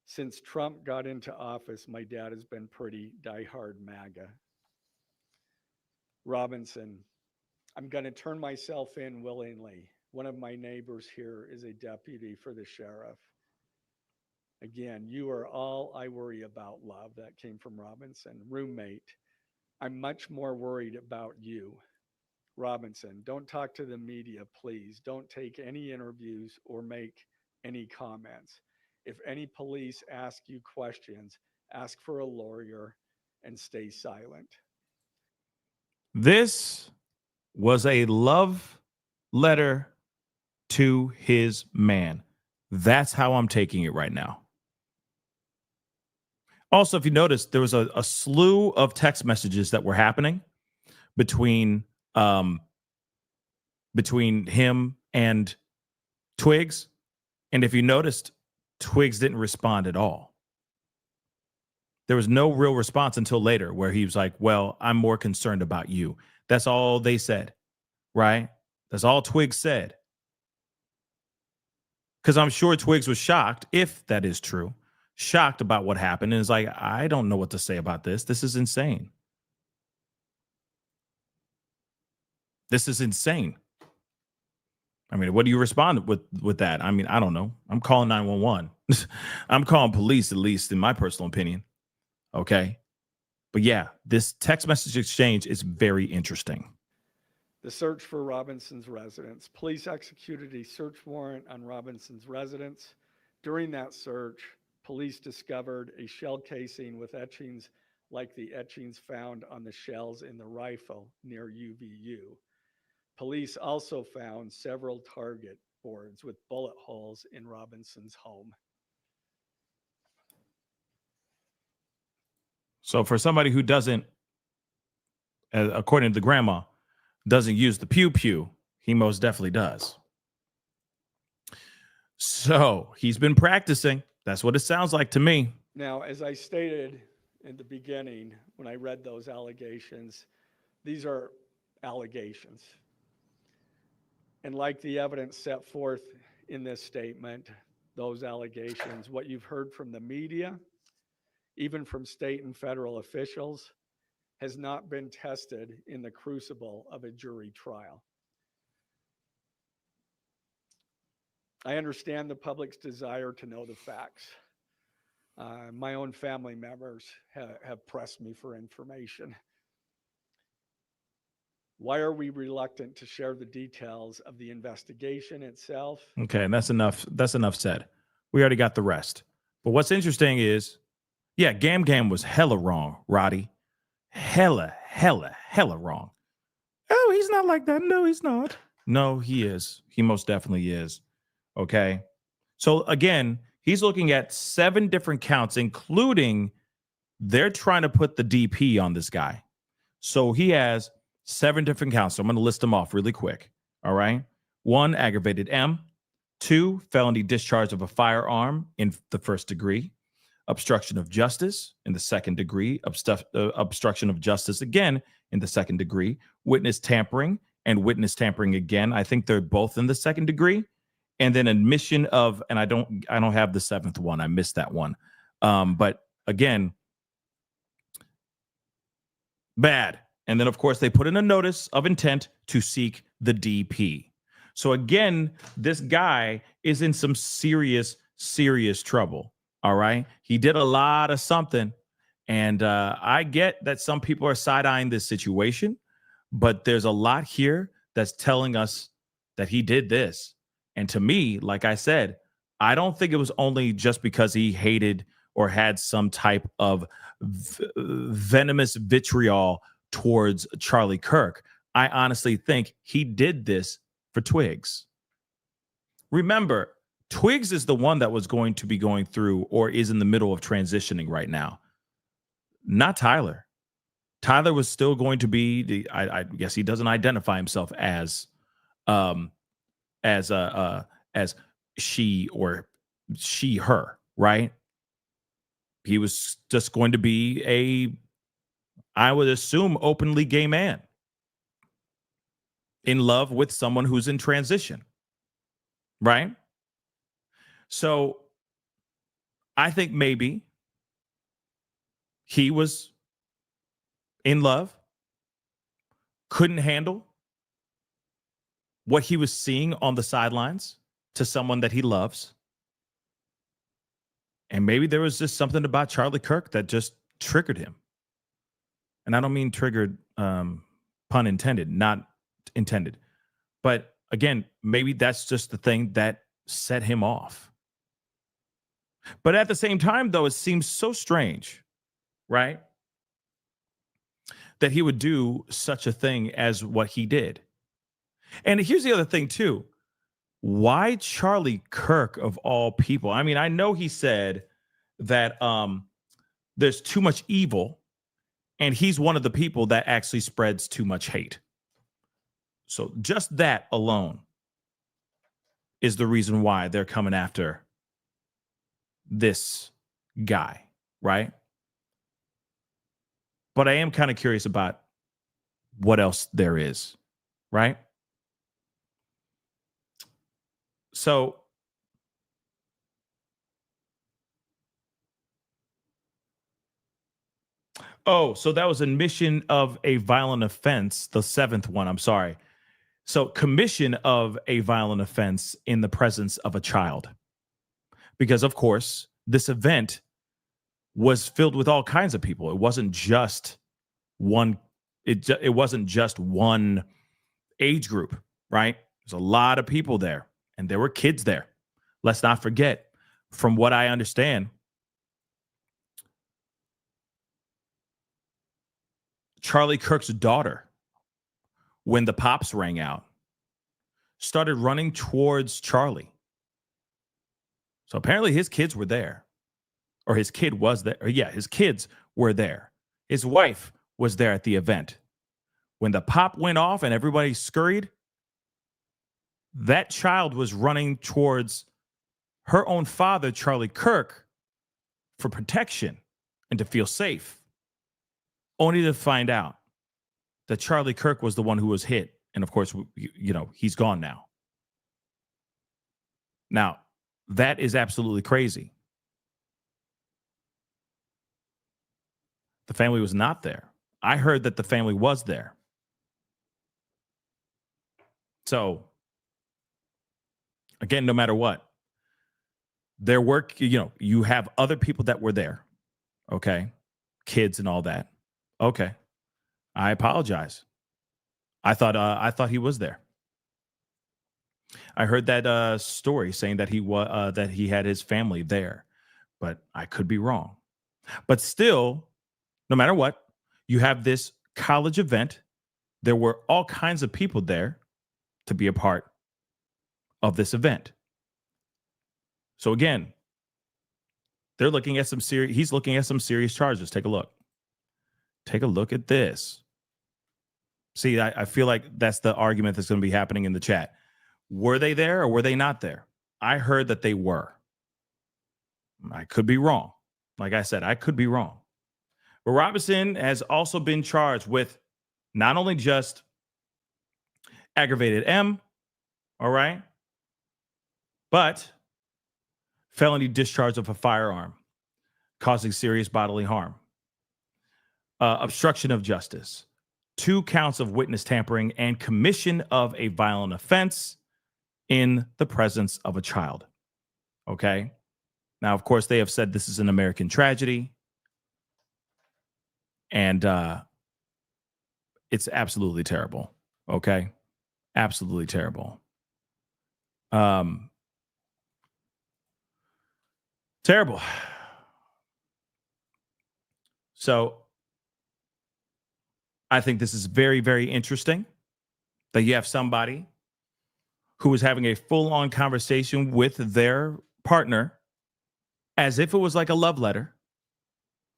since Trump got into office, my dad has been pretty diehard MAGA. Robinson, I'm going to turn myself in willingly. One of my neighbors here is a deputy for the sheriff. Again, you are all I worry about, love. That came from Robinson. Roommate, I'm much more worried about you. Robinson, don't talk to the media, please. Don't take any interviews or make any comments. If any police ask you questions, ask for a lawyer and stay silent. This was a love letter to his man. That's how I'm taking it right now. Also, if you notice, there was a slew of text messages that were happening between him and Twigs. And if you noticed, Twigs didn't respond at all. There was no real response until later where he was like, well, I'm more concerned about you. That's all they said, right? That's all Twiggs said. Because I'm sure Twiggs was shocked, if that is true, shocked about what happened. And is like, I don't know what to say about this. This is insane. This is insane. I mean, what do you respond with that? I mean, I don't know. I'm calling 911. I'm calling police, at least in my personal opinion. Okay. But yeah, this text message exchange is very interesting. The search for Robinson's residence. Police executed a search warrant on Robinson's residence. During that search, police discovered a shell casing with etchings like the etchings found on the shells in the rifle near UVU. Police also found several target boards with bullet holes in Robinson's home. So for somebody who doesn't, according to the grandma, doesn't use the pew pew, he most definitely does. So he's been practicing. That's what it sounds like to me. Now, as I stated in the beginning, when I read those allegations, these are allegations. And like the evidence set forth in this statement, those allegations, what you've heard from the media, even from state and federal officials, has not been tested in the crucible of a jury trial. I understand the public's desire to know the facts. My own family members have pressed me for information. Why are we reluctant to share the details of the investigation itself? Okay, and that's enough. That's enough said. We already got the rest. But what's interesting is, yeah, Gam was hella wrong, Roddy. Hella wrong. Oh, he's not like that. No, he's not. No, he is. He most definitely is. Okay. So again, he's looking at 7 different counts, including they're trying to put the DP on this guy. So he has 7 different counts. So I'm going to list them off really quick. All right. 1, aggravated M. 2, felony discharge of a firearm in the first degree. Obstruction of justice in the second degree. Obstruction of justice again in the second degree. Witness tampering and witness tampering again. I think they're both in the second degree. And then admission of, and I don't have the 7th one. I missed that one. But again, bad. And then, of course, they put in a notice of intent to seek the DP. So again, this guy is in some serious trouble. All right. He did a lot of something. And I get that some people are side-eyeing this situation, but there's a lot here that's telling us that he did this. And to me, like I said, I don't think it was only just because he hated or had some type of venomous vitriol towards Charlie Kirk. I honestly think he did this for Twiggs. Remember, Twiggs is the one that was going to be going through or is in the middle of transitioning right now, not Tyler. Tyler was still going to be I guess he doesn't identify himself as she or she, her, right? He was just going to be I would assume, openly gay man in love with someone who's in transition, right? So I think maybe he was in love, couldn't handle what he was seeing on the sidelines to someone that he loves. And maybe there was just something about Charlie Kirk that just triggered him. And I don't mean triggered, pun intended, not intended. But again, maybe that's just the thing that set him off. But at the same time, though, it seems so strange, right? That he would do such a thing as what he did. And here's the other thing, too. Why Charlie Kirk of all people? I mean, I know he said that there's too much evil, and he's one of the people that actually spreads too much hate. So just that alone is the reason why they're coming after this guy, right? But I am kind of curious about what else there is, right? So so that was admission of a violent offense, the seventh one, I'm sorry. So commission of a violent offense in the presence of a child. Because of course, this event was filled with all kinds of people. It wasn't just one it wasn't just one age group, right? There's a lot of people there, and there were kids there. Let's not forget, from what I understand, Charlie Kirk's daughter, when the pops rang out, started running towards Charlie. So apparently his kids were there, or his kid was there. Or yeah, his kids were there. His wife was there at the event. When the pop went off and everybody scurried, that child was running towards her own father, Charlie Kirk, for protection and to feel safe, only to find out that Charlie Kirk was the one who was hit. And of course, he's gone now. Now, that is absolutely crazy. The family was not there. I heard that the family was there. So, again, no matter what, their work, you have other people that were there. Okay. Kids and all that. Okay. I apologize. I thought he was there. I heard that story saying that he had his family there, but I could be wrong. But still, no matter what, you have this college event. There were all kinds of people there to be a part of this event. So again, they're looking at he's looking at some serious charges. Take a look. Take a look at this. See, I feel like that's the argument that's going to be happening in the chat. Were they there or were they not there? I heard that they were. I could be wrong. Like I said, I could be wrong. But Robinson has also been charged with not only just aggravated M, all right, but felony discharge of a firearm causing serious bodily harm, obstruction of justice, 2 counts of witness tampering, and commission of a violent offense in the presence of a child. Okay. Now, of course, they have said this is an American tragedy. And it's absolutely terrible. Okay. Absolutely terrible. Terrible. So I think this is very, very interesting that you have somebody who is having a full-on conversation with their partner as if it was like a love letter.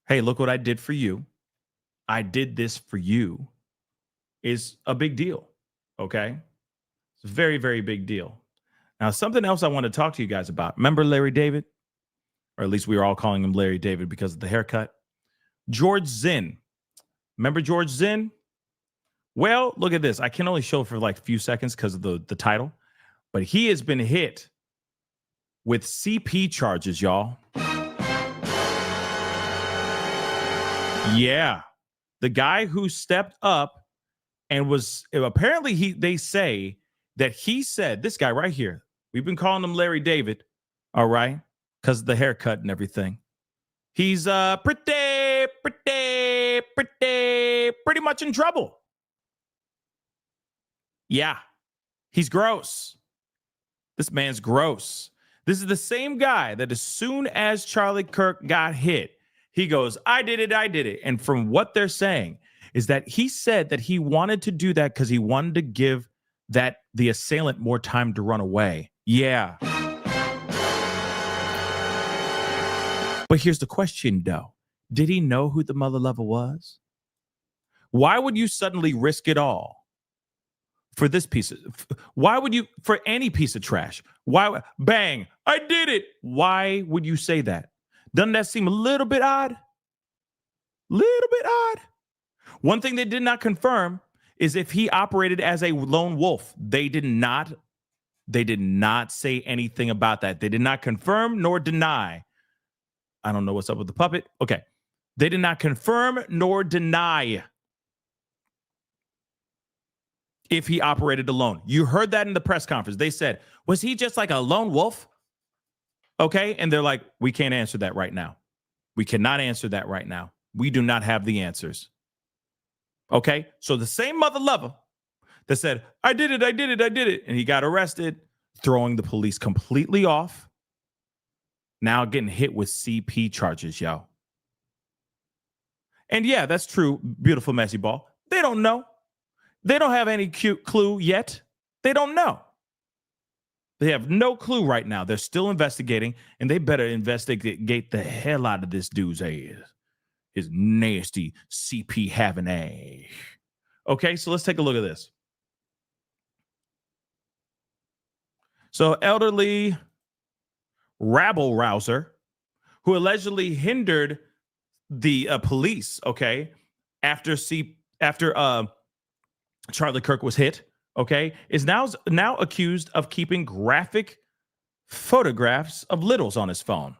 Hey, look what I did for you. I did this for you is a big deal. Okay. It's a very, very big deal. Now, something else I want to talk to you guys about. Remember Larry David? Or at least we were all calling him Larry David because of the haircut. George Zinn. Remember George Zinn? Well, look at this. I can only show for like a few seconds because of the title. But he has been hit with CP charges, y'all. Yeah. The guy who stepped up and was apparently they say that he said, this guy right here, we've been calling him Larry David, all right, because of the haircut and everything. He's pretty much in trouble. Yeah, he's gross. This man's gross. This is the same guy that as soon as Charlie Kirk got hit, he goes, I did it. And from what they're saying is that he said that he wanted to do that because he wanted to give the assailant more time to run away. Yeah. But here's the question, though. Did he know who the mother lover was? Why would you suddenly risk it all for this why would you, for any piece of trash? Why, bang, I did it. Why would you say that? Doesn't that seem a little bit odd? Little bit odd? One thing they did not confirm is if he operated as a lone wolf. They did not say anything about that. They did not confirm nor deny. I don't know what's up with the puppet. Okay. They did not confirm nor deny if he operated alone. You heard that in the press conference. They said, was he just like a lone wolf? Okay. And they're like, we can't answer that right now. We cannot answer that right now. We do not have the answers. Okay. So the same mother lover that said, I did it. And he got arrested, throwing the police completely off. Now getting hit with CP charges, yo. And yeah, that's true. Beautiful messy ball. They don't know. They don't have any cute clue yet. They don't know. They have no clue right now. They're still investigating, and they better investigate the hell out of this dude's ass. His nasty CP having ass. Okay, so let's take a look at this. So elderly rabble rouser who allegedly hindered the police, okay, after Charlie Kirk was hit, okay, is now accused of keeping graphic photographs of littles on his phone.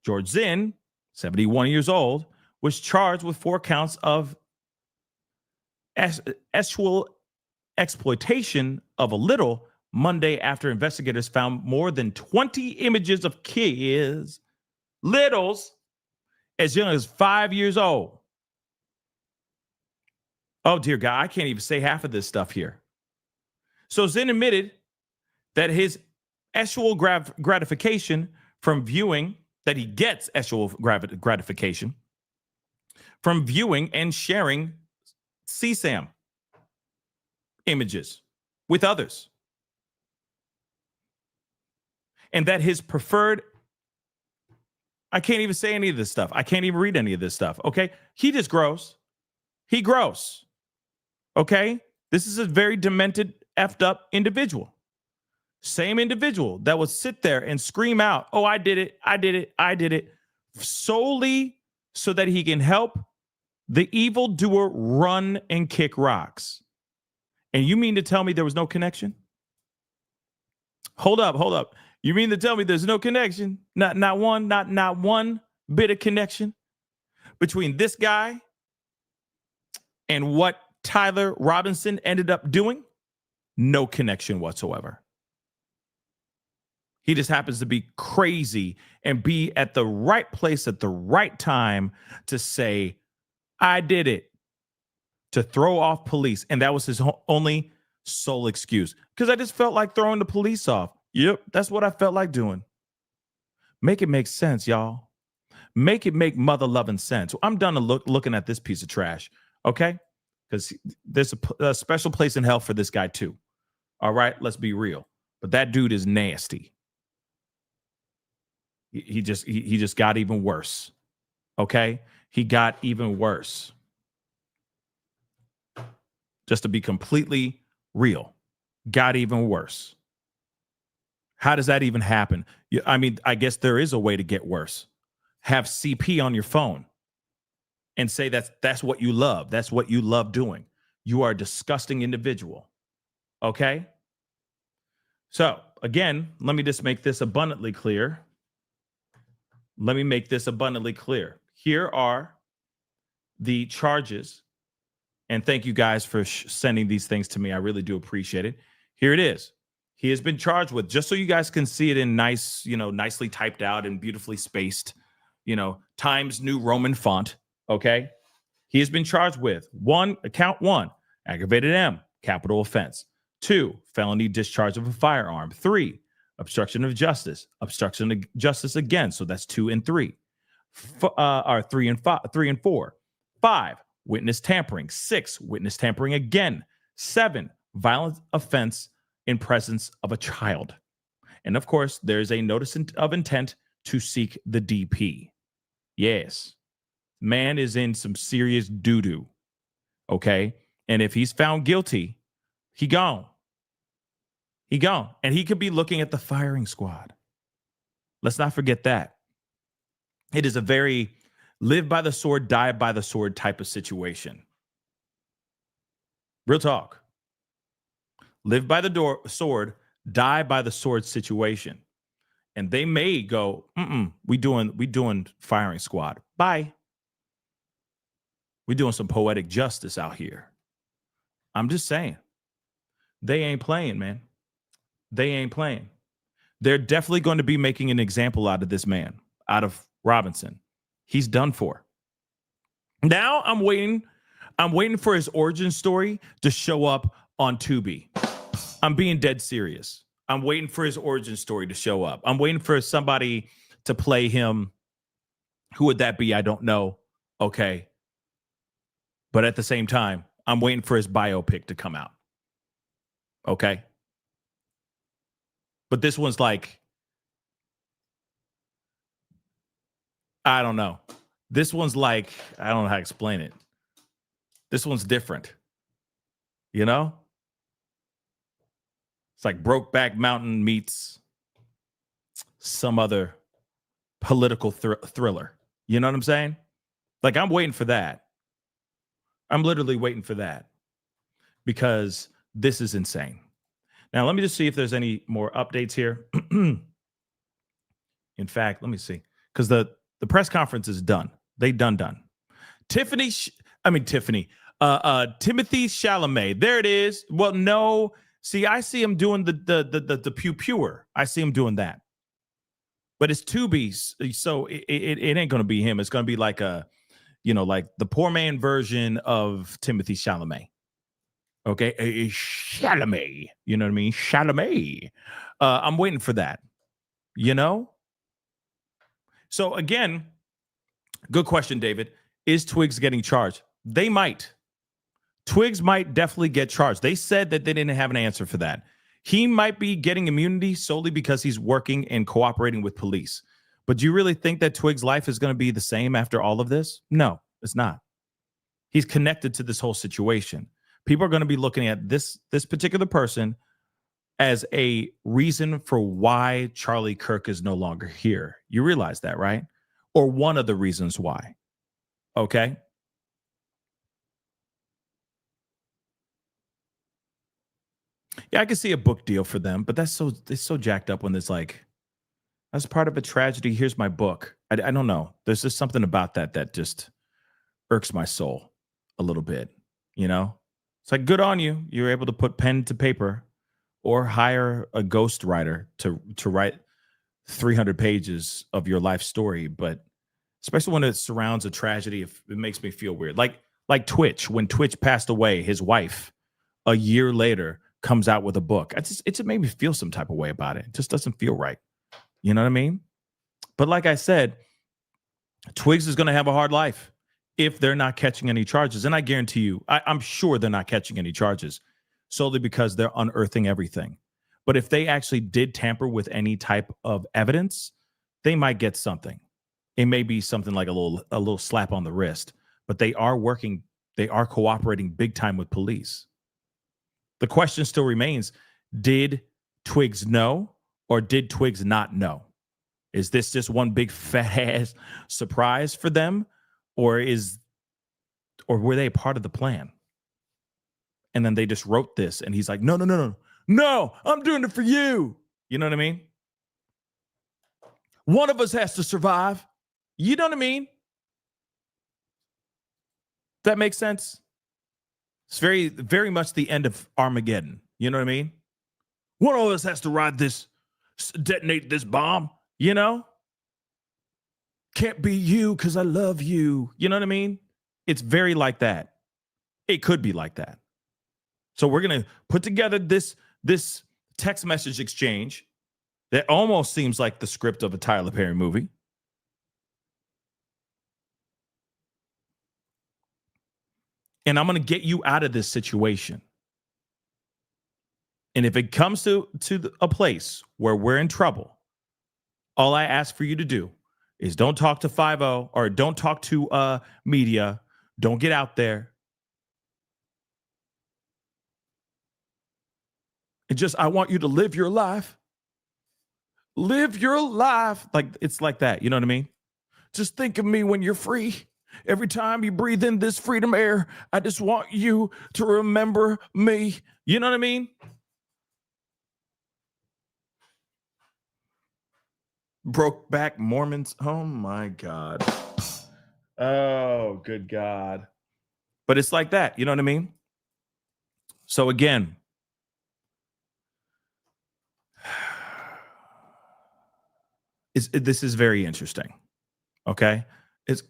George Zinn, 71 years old, was charged with 4 counts of sexual exploitation of a little Monday after investigators found more than 20 images of kids, littles, as young as 5 years old. Oh, dear God, I can't even say half of this stuff here. So Zinn admitted that his sexual gratification from viewing, that he gets sexual gratification from viewing and sharing CSAM images with others. And that his preferred, I can't even say any of this stuff. I can't even read any of this stuff, okay? He just gross. He gross. Okay? This is a very demented, effed up individual. Same individual that would sit there and scream out, oh, I did it, solely so that he can help the evildoer run and kick rocks. And you mean to tell me there was no connection? Hold up. You mean to tell me there's no connection? Not one bit of connection between this guy and what Tyler Robinson ended up doing? No connection whatsoever. He just happens to be crazy and be at the right place at the right time to say, I did it, to throw off police. And that was his only sole excuse. Because I just felt like throwing the police off. Yep, that's what I felt like doing. Make it make sense, y'all. Make it make mother-loving sense. I'm done looking at this piece of trash, okay? Because there's a special place in hell for this guy, too. All right, let's be real. But that dude is nasty. He just got even worse. Okay? He got even worse. Just to be completely real. Got even worse. How does that even happen? I mean, I guess there is a way to get worse. Have CP on your phone and say that's what you love. That's what you love doing. You are a disgusting individual. Okay? So, again, let me just make this abundantly clear. Here are the charges. And thank you guys for sending these things to me. I really do appreciate it. Here it is. He has been charged with, just so you guys can see it in nice, nicely typed out and beautifully spaced, Times New Roman font. Okay. He has been charged with count 1, aggravated M, capital offense. 2, felony discharge of a firearm. 3, obstruction of justice again. So that's 2 and 3. 3 and 4. 5, witness tampering. 6, witness tampering again. 7, violent offense in presence of a child. And of course, there's a notice of intent to seek the DP. Yes. Man is in some serious doo-doo. Okay? And if he's found guilty, he gone. And he could be looking at the firing squad. Let's not forget that. It is a very Live by the sword, die by the sword type of situation. Real talk. Live by the sword, die by the sword situation. And they may go, we doing firing squad. Bye. We doing some poetic justice out here. I'm just saying. They ain't playing, man. They ain't playing. They're definitely going to be making an example out of this man, out of Robinson. He's done for. Now I'm waiting for his origin story to show up on Tubi. I'm being dead serious. I'm waiting for his origin story to show up. I'm waiting for somebody to play him. Who would that be? I don't know. Okay. But at the same time, I'm waiting for his biopic to come out. Okay. But this one's like, I don't know. This one's like, I don't know how to explain it. This one's different. You know? It's like Brokeback Mountain meets some other political thriller. You know what I'm saying? Like, I'm waiting for that. I'm literally waiting for that because this is insane. Now, let me just see if there's any more updates here. In fact, let me see. Because the press conference is done. They done. Timothy Chalamet. There it is. Well, no. See, I see him doing the pew-pewer. I see him doing that. But it's Tubi, so it ain't going to be him. It's going to be like like the poor man version of Timothy Chalamet. Okay, Chalamet. You know what I mean? Chalamet. I'm waiting for that. You know? So again, good question, David. Is Twigs getting charged? They might. Twigs might definitely get charged. They said that they didn't have an answer for that. He might be getting immunity solely because he's working and cooperating with police. But do you really think that Twigs' life is going to be the same after all of this? No, it's not. He's connected to this whole situation. People are going to be looking at this particular person as a reason for why Charlie Kirk is no longer here. You realize that, right? Or one of the reasons why. Okay? Yeah, I can see a book deal for them, but it's so jacked up when it's like, that's part of a tragedy. Here's my book. I don't know. There's just something about that just irks my soul a little bit, you know? It's like, good on you. You're able to put pen to paper or hire a ghostwriter to write 300 pages of your life story. But especially when it surrounds a tragedy, it makes me feel weird. Like Twitch, when Twitch passed away, his wife, a year later, comes out with a book. It just made me feel some type of way about it. It just doesn't feel right. You know what I mean? But like I said, Twigs is going to have a hard life if they're not catching any charges. And I guarantee you, I'm sure they're not catching any charges solely because they're unearthing everything. But if they actually did tamper with any type of evidence, they might get something. It may be something like a little slap on the wrist, but they are cooperating big time with police. The question still remains, did Twigs know or did Twigs not know? Is this just one big fat ass surprise for them? Or were they a part of the plan? And then they just wrote this and he's like, no, I'm doing it for you. You know what I mean? One of us has to survive. You know what I mean? That makes sense? It's very, very much the end of Armageddon. You know what I mean? One of us has to detonate this bomb, you know? Can't be you because I love you. You know what I mean? It's very like that. It could be like that. So we're going to put together this text message exchange that almost seems like the script of a Tyler Perry movie. And I'm going to get you out of this situation. And if it comes to a place where we're in trouble, all I ask for you to do is don't talk to 5-0 or don't talk to media. Don't get out there. I want you to live your life. Live your life. Like, it's like that. You know what I mean? Just think of me when you're free. Every time you breathe in this freedom air, I just want you to remember me. You know what I mean? Brokeback Mormons. Oh my God. Oh, good God. But it's like that. You know what I mean? So again, this is very interesting. Okay. It's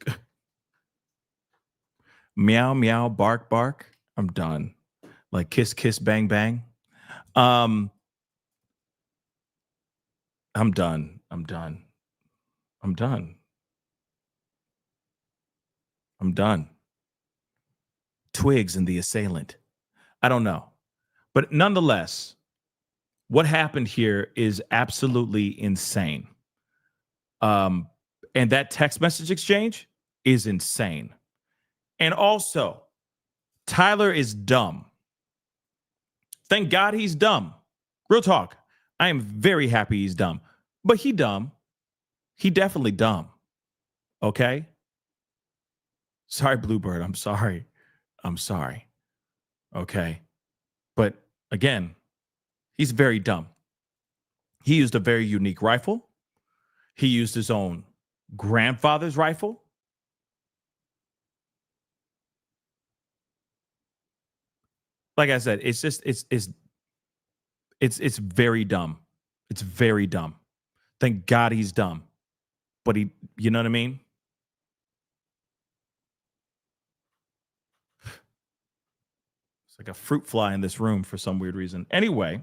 meow, meow, bark, bark. I'm done. Like kiss, kiss, bang, bang. I'm done. I'm done. I'm done. I'm done. Twigs and the assailant. I don't know. But nonetheless, what happened here is absolutely insane. And that text message exchange is insane. And also, Tyler is dumb. Thank God he's dumb. Real talk. I am very happy he's dumb. But he dumb. He definitely dumb. Okay? Sorry, Bluebird. I'm sorry. I'm sorry. Okay? But again, he's very dumb. He used a very unique rifle. He used his own grandfather's rifle. Like I said, it's just it's very dumb. It's very dumb. Thank God he's dumb. But he, you know what I mean? It's like a fruit fly in this room for some weird reason. Anyway,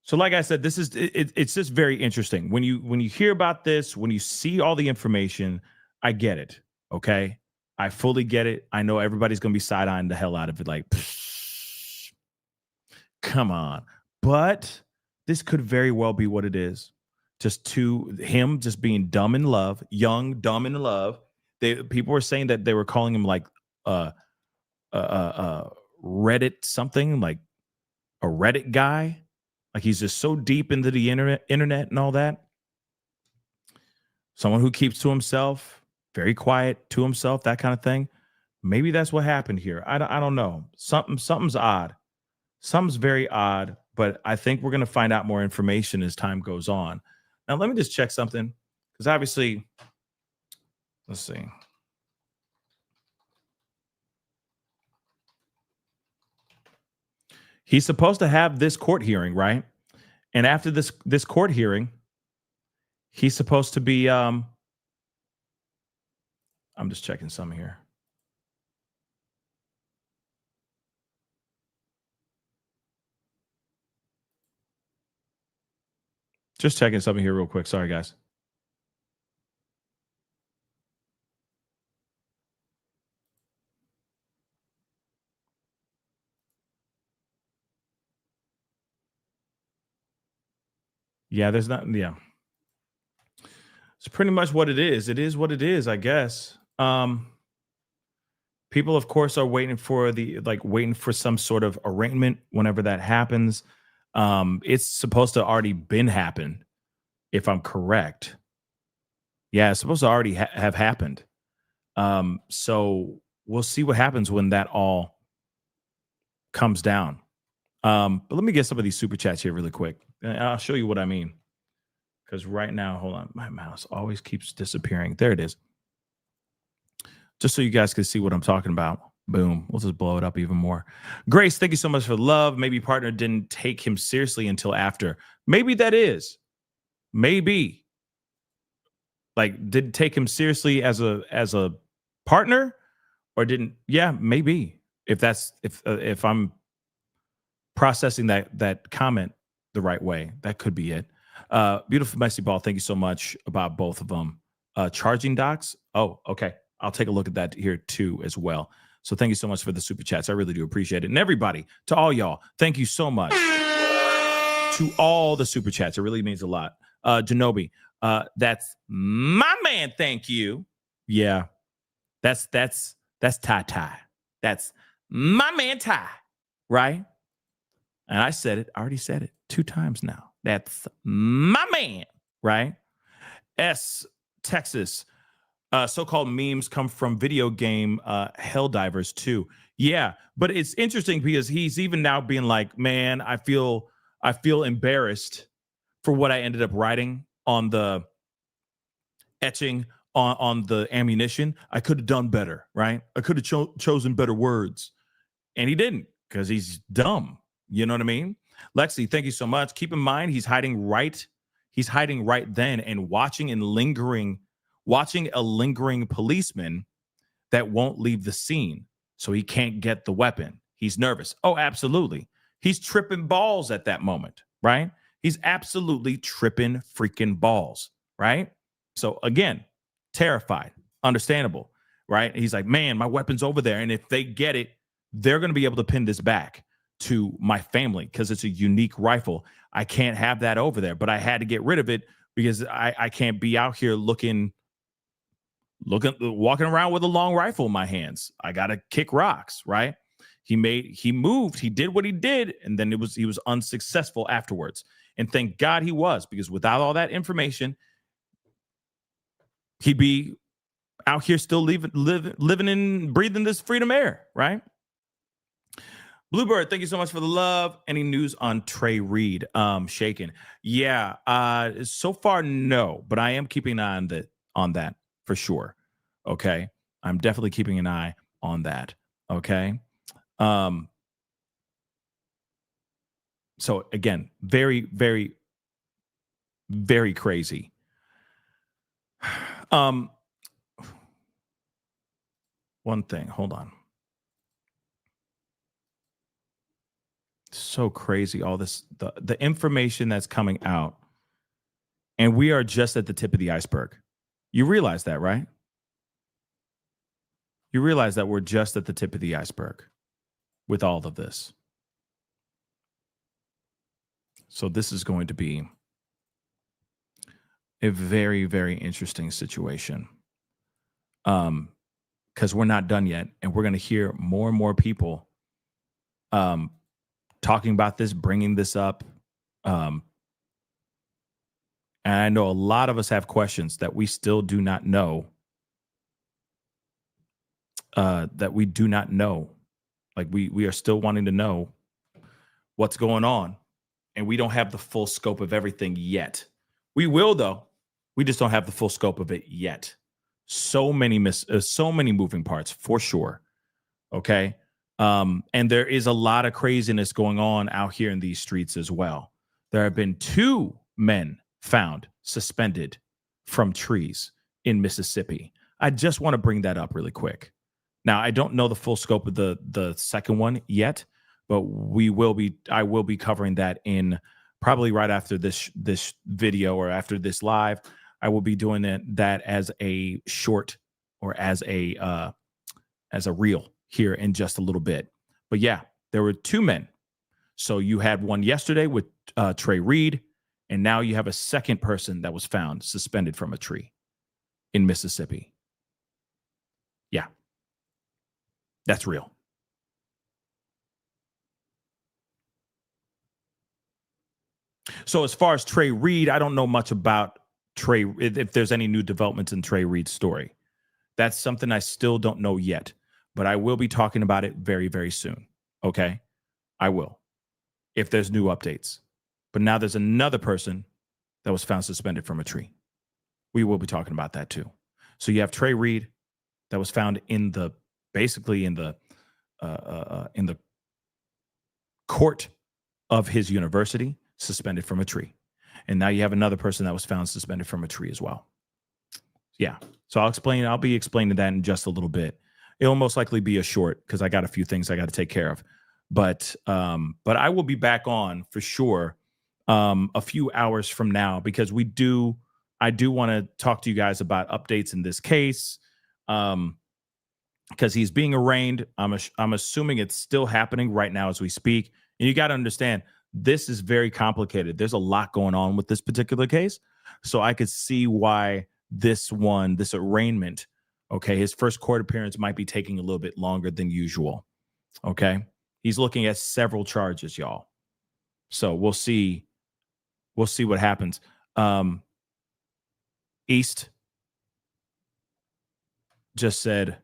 so like I said, this is it's just very interesting. When you hear about this, when you see all the information, I get it. Okay. I fully get it. I know everybody's gonna be side-eyeing the hell out of it, like, come on. But this could very well be what it is. Just to him just being dumb in love, young, dumb in love. People were saying that they were calling him like Reddit something, like a Reddit guy. Like he's just so deep into the internet and all that. Someone who keeps to himself, very quiet to himself, that kind of thing. Maybe that's what happened here. I don't know. Something's odd. Something's very odd, but I think we're going to find out more information as time goes on. Now, let me just check something, because obviously, let's see. He's supposed to have this court hearing, right? And after this court hearing, he's supposed to be, I'm just checking some here. Just checking something here real quick. Sorry, guys. Yeah, there's not, yeah. It's pretty much what it is. It is what it is, I guess. People, of course, are waiting for some sort of arraignment whenever that happens. It's supposed to already been happened, if I'm correct. Yeah, it's supposed to already have happened. So we'll see what happens when that all comes down. But let me get some of these super chats here really quick. And I'll show you what I mean. Because right now, hold on, my mouse always keeps disappearing. There it is. Just so you guys can see what I'm talking about. Boom. We'll just blow it up even more. Grace, thank you so much for the love. Maybe partner didn't take him seriously until after. Maybe that is. Maybe. Like, didn't take him seriously as a partner, or didn't? Yeah, maybe. If I'm processing that comment the right way, that could be it. Beautiful messy ball. Thank you so much about both of them. Charging docks. Oh, okay. I'll take a look at that here too as well. So thank you so much for the super chats. I really do appreciate it. And everybody, to all y'all, thank you so much to all the super chats. It really means a lot. Janobi, that's my man. Thank you. Yeah, that's Ty. That's my man Ty, right? And I said it. I already said it 2 times now. That's my man, right? Texas. So-called memes come from video game Helldivers too. Yeah, but it's interesting because he's even now being like, man, I feel embarrassed for what I ended up writing on the etching on the ammunition. I could have done better, right? I could have chosen better words. And he didn't because he's dumb. You know what I mean? Lexi, thank you so much. Keep in mind, he's hiding right then and watching a lingering policeman that won't leave the scene. So he can't get the weapon. He's nervous. Oh, absolutely. He's tripping balls at that moment, right? He's absolutely tripping freaking balls, right? So again, terrified, understandable, right? He's like, man, my weapon's over there. And if they get it, they're going to be able to pin this back to my family because it's a unique rifle. I can't have that over there, but I had to get rid of it because I can't be out here walking around with a long rifle in my hands. I got to kick rocks, right? He moved, he did what he did, and then he was unsuccessful afterwards. And thank God he was, because without all that information, he'd be out here still living and breathing this freedom air, right? Bluebird, thank you so much for the love. Any news on Trey Reed? Shaken. Yeah. So far, no, but I am keeping an eye on that for sure. Okay. I'm definitely keeping an eye on that. Okay. So again, very, very, very crazy. One thing, hold on. So crazy, all this, the information that's coming out, and we are just at the tip of the iceberg. You realize that, right? You realize that we're just at the tip of the iceberg with all of this. So this is going to be a very, very interesting situation. Because we're not done yet, and we're going to hear more and more people talking about this, bringing this up. And I know a lot of us have questions that we still do not know. That we do not know. Like we are still wanting to know what's going on, and we don't have the full scope of everything yet. We will, though. We just don't have the full scope of it yet. So many moving parts for sure. Okay. And there is a lot of craziness going on out here in these streets as well. There have been 2 men found suspended from trees in Mississippi. I just want to bring that up really quick. Now, I don't know the full scope of the second one yet, but I will be covering that in probably right after this video or after this live. I will be doing that as a short or as a reel here in just a little bit. But yeah, there were 2 men. So you had one yesterday with Trey Reed, and now you have a second person that was found suspended from a tree in Mississippi. Yeah, that's real. So as far as Trey Reed, I don't know much about Trey, if there's any new developments in Trey Reed's story. That's something I still don't know yet, but I will be talking about it very, very soon. Okay? I will, if there's new updates. But now there's another person that was found suspended from a tree. We will be talking about that too. So you have Trey Reed that was found in the court of his university, suspended from a tree. And now you have another person that was found suspended from a tree as well. Yeah. So I'll be explaining that in just a little bit. It'll most likely be a short because I got a few things I got to take care of. But I will be back on for sure a few hours from now, because I do want to talk to you guys about updates in this case. Because he's being arraigned. I'm assuming it's still happening right now as we speak. And you got to understand, this is very complicated. There's a lot going on with this particular case. So I could see why this arraignment, okay, his first court appearance might be taking a little bit longer than usual. Okay. He's looking at several charges, y'all. So we'll see what happens. East, just said,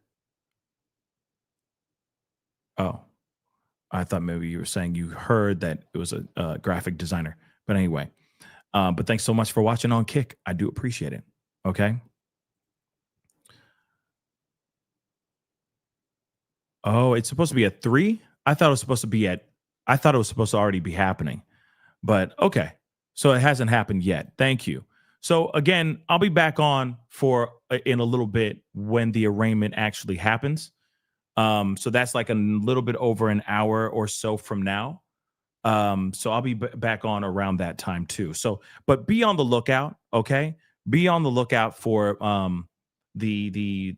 oh, I thought maybe you were saying you heard that it was a graphic designer. But anyway, but thanks so much for watching on Kick. I do appreciate it. Okay. Oh, it's supposed to be at 3? I thought it was supposed to already be happening. But okay. So it hasn't happened yet. Thank you. So again, I'll be back on for in a little bit when the arraignment actually happens. So that's like a little bit over an hour or so from now. So I'll be back on around that time too. So, but be on the lookout. Okay. Be on the lookout for the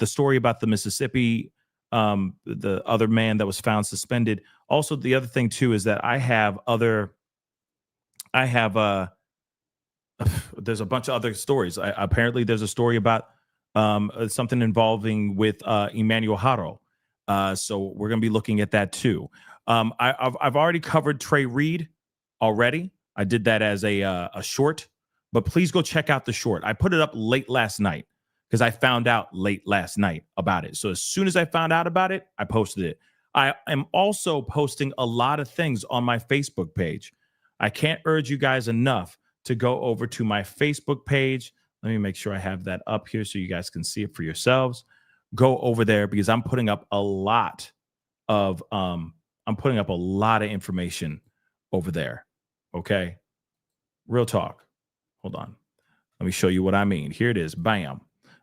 story about the Mississippi, the other man that was found suspended. Also, the other thing too is that I have there's a bunch of other stories. Apparently there's a story about something involving with Emmanuel Haro. So we're going to be looking at that too. I've already covered Trey Reed already. I did that as a short, but please go check out the short. I put it up late last night because I found out late last night about it. So as soon as I found out about it, I posted it. I am also posting a lot of things on my Facebook page. I can't urge you guys enough to go over to my Facebook page. Let me make sure I have that up here so you guys can see it for yourselves. Go over there because I'm putting up a lot of information over there. Okay. Real talk. Hold on. Let me show you what I mean. Here it is. Bam.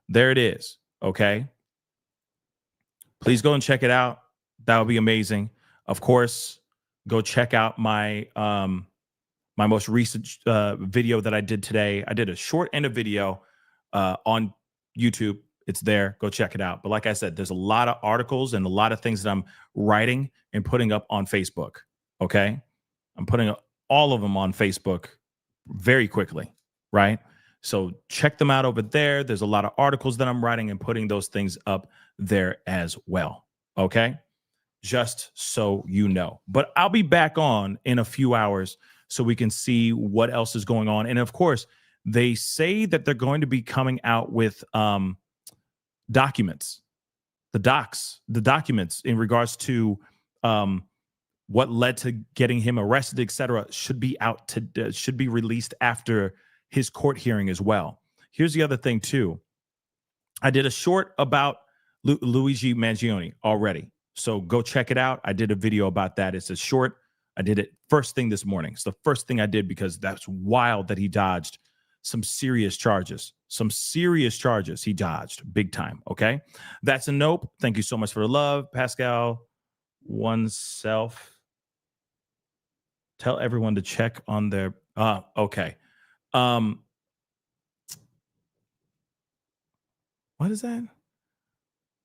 There it is. Okay. Please go and check it out. That would be amazing. Of course, go check out my my most recent video that I did today. I did a short and a video on YouTube. It's there. Go check it out. But like I said, there's a lot of articles and a lot of things that I'm writing and putting up on Facebook. Okay. I'm putting all of them on Facebook very quickly. Right. So check them out over there. There's a lot of articles that I'm writing and putting those things up there as well. Okay. Just so you know. But I'll be back on in a few hours so we can see what else is going on. And of course, they say that they're going to be coming out with documents, the documents in regards to what led to getting him arrested, etc., should be released after his court hearing as well. Here's the other thing too. I did a short about Luigi Mangione already. So go check it out. I did a video about that. It's a short. I did it first thing this morning. It's the first thing I did because that's wild that he dodged some serious charges. Some serious charges he dodged big time. Okay. That's a nope. Thank you so much for the love. Pascal oneself. Tell everyone to check on their okay. What is that?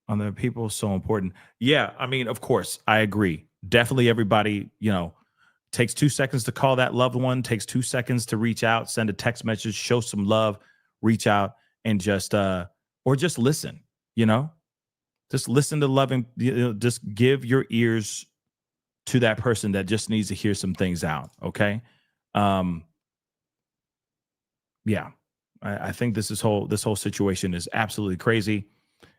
On their people so important. Yeah, I mean, of course, I agree. Definitely everybody, takes 2 seconds to call that loved one, takes 2 seconds to reach out, send a text message, show some love, reach out and just or just listen, just listen to loving, just give your ears to that person that just needs to hear some things out. Okay. Yeah, I think this whole situation is absolutely crazy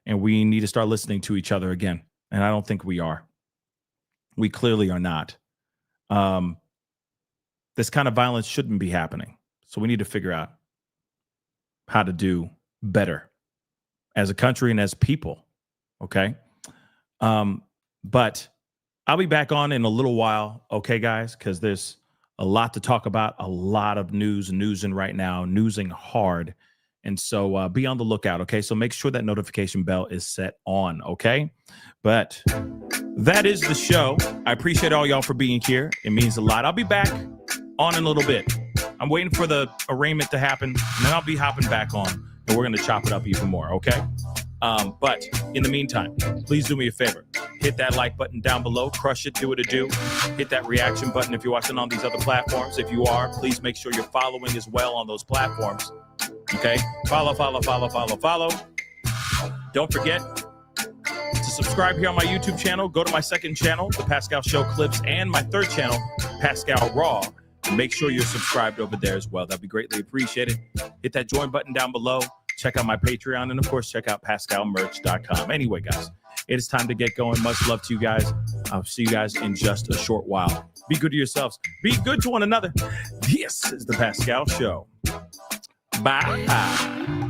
and we need to start listening to each other again. And I don't think we are. We clearly are not. This kind of violence shouldn't be happening. So we need to figure out how to do better as a country and as people. Okay. But I'll be back on in a little while. Okay, guys, because there's a lot to talk about, a lot of newsing right now, newsing hard. And so be on the lookout. Okay. So make sure that notification bell is set on. Okay. But that is the show. I appreciate all y'all for being here. It means a lot. I'll be back on in a little bit. I'm waiting for the arraignment to happen, and then I'll be hopping back on, and we're going to chop it up even more, okay? But in the meantime, please do me a favor. Hit that like button down below. Crush it. Do what it do. Hit that reaction button if you're watching on these other platforms. If you are, please make sure you're following as well on those platforms, okay? Follow. Don't forget to subscribe here on my YouTube channel. Go to my second channel, The Pascal Show Clips, and my third channel, Pascal Raw. Make sure you're subscribed over there as well. That'd be greatly appreciated. Hit that join button down below. Check out my Patreon, and of course, check out PascalMerch.com. Anyway, guys, it is time to get going. Much love to you guys. I'll see you guys in just a short while. Be good to yourselves. Be good to one another. This is the Pascal Show. Bye.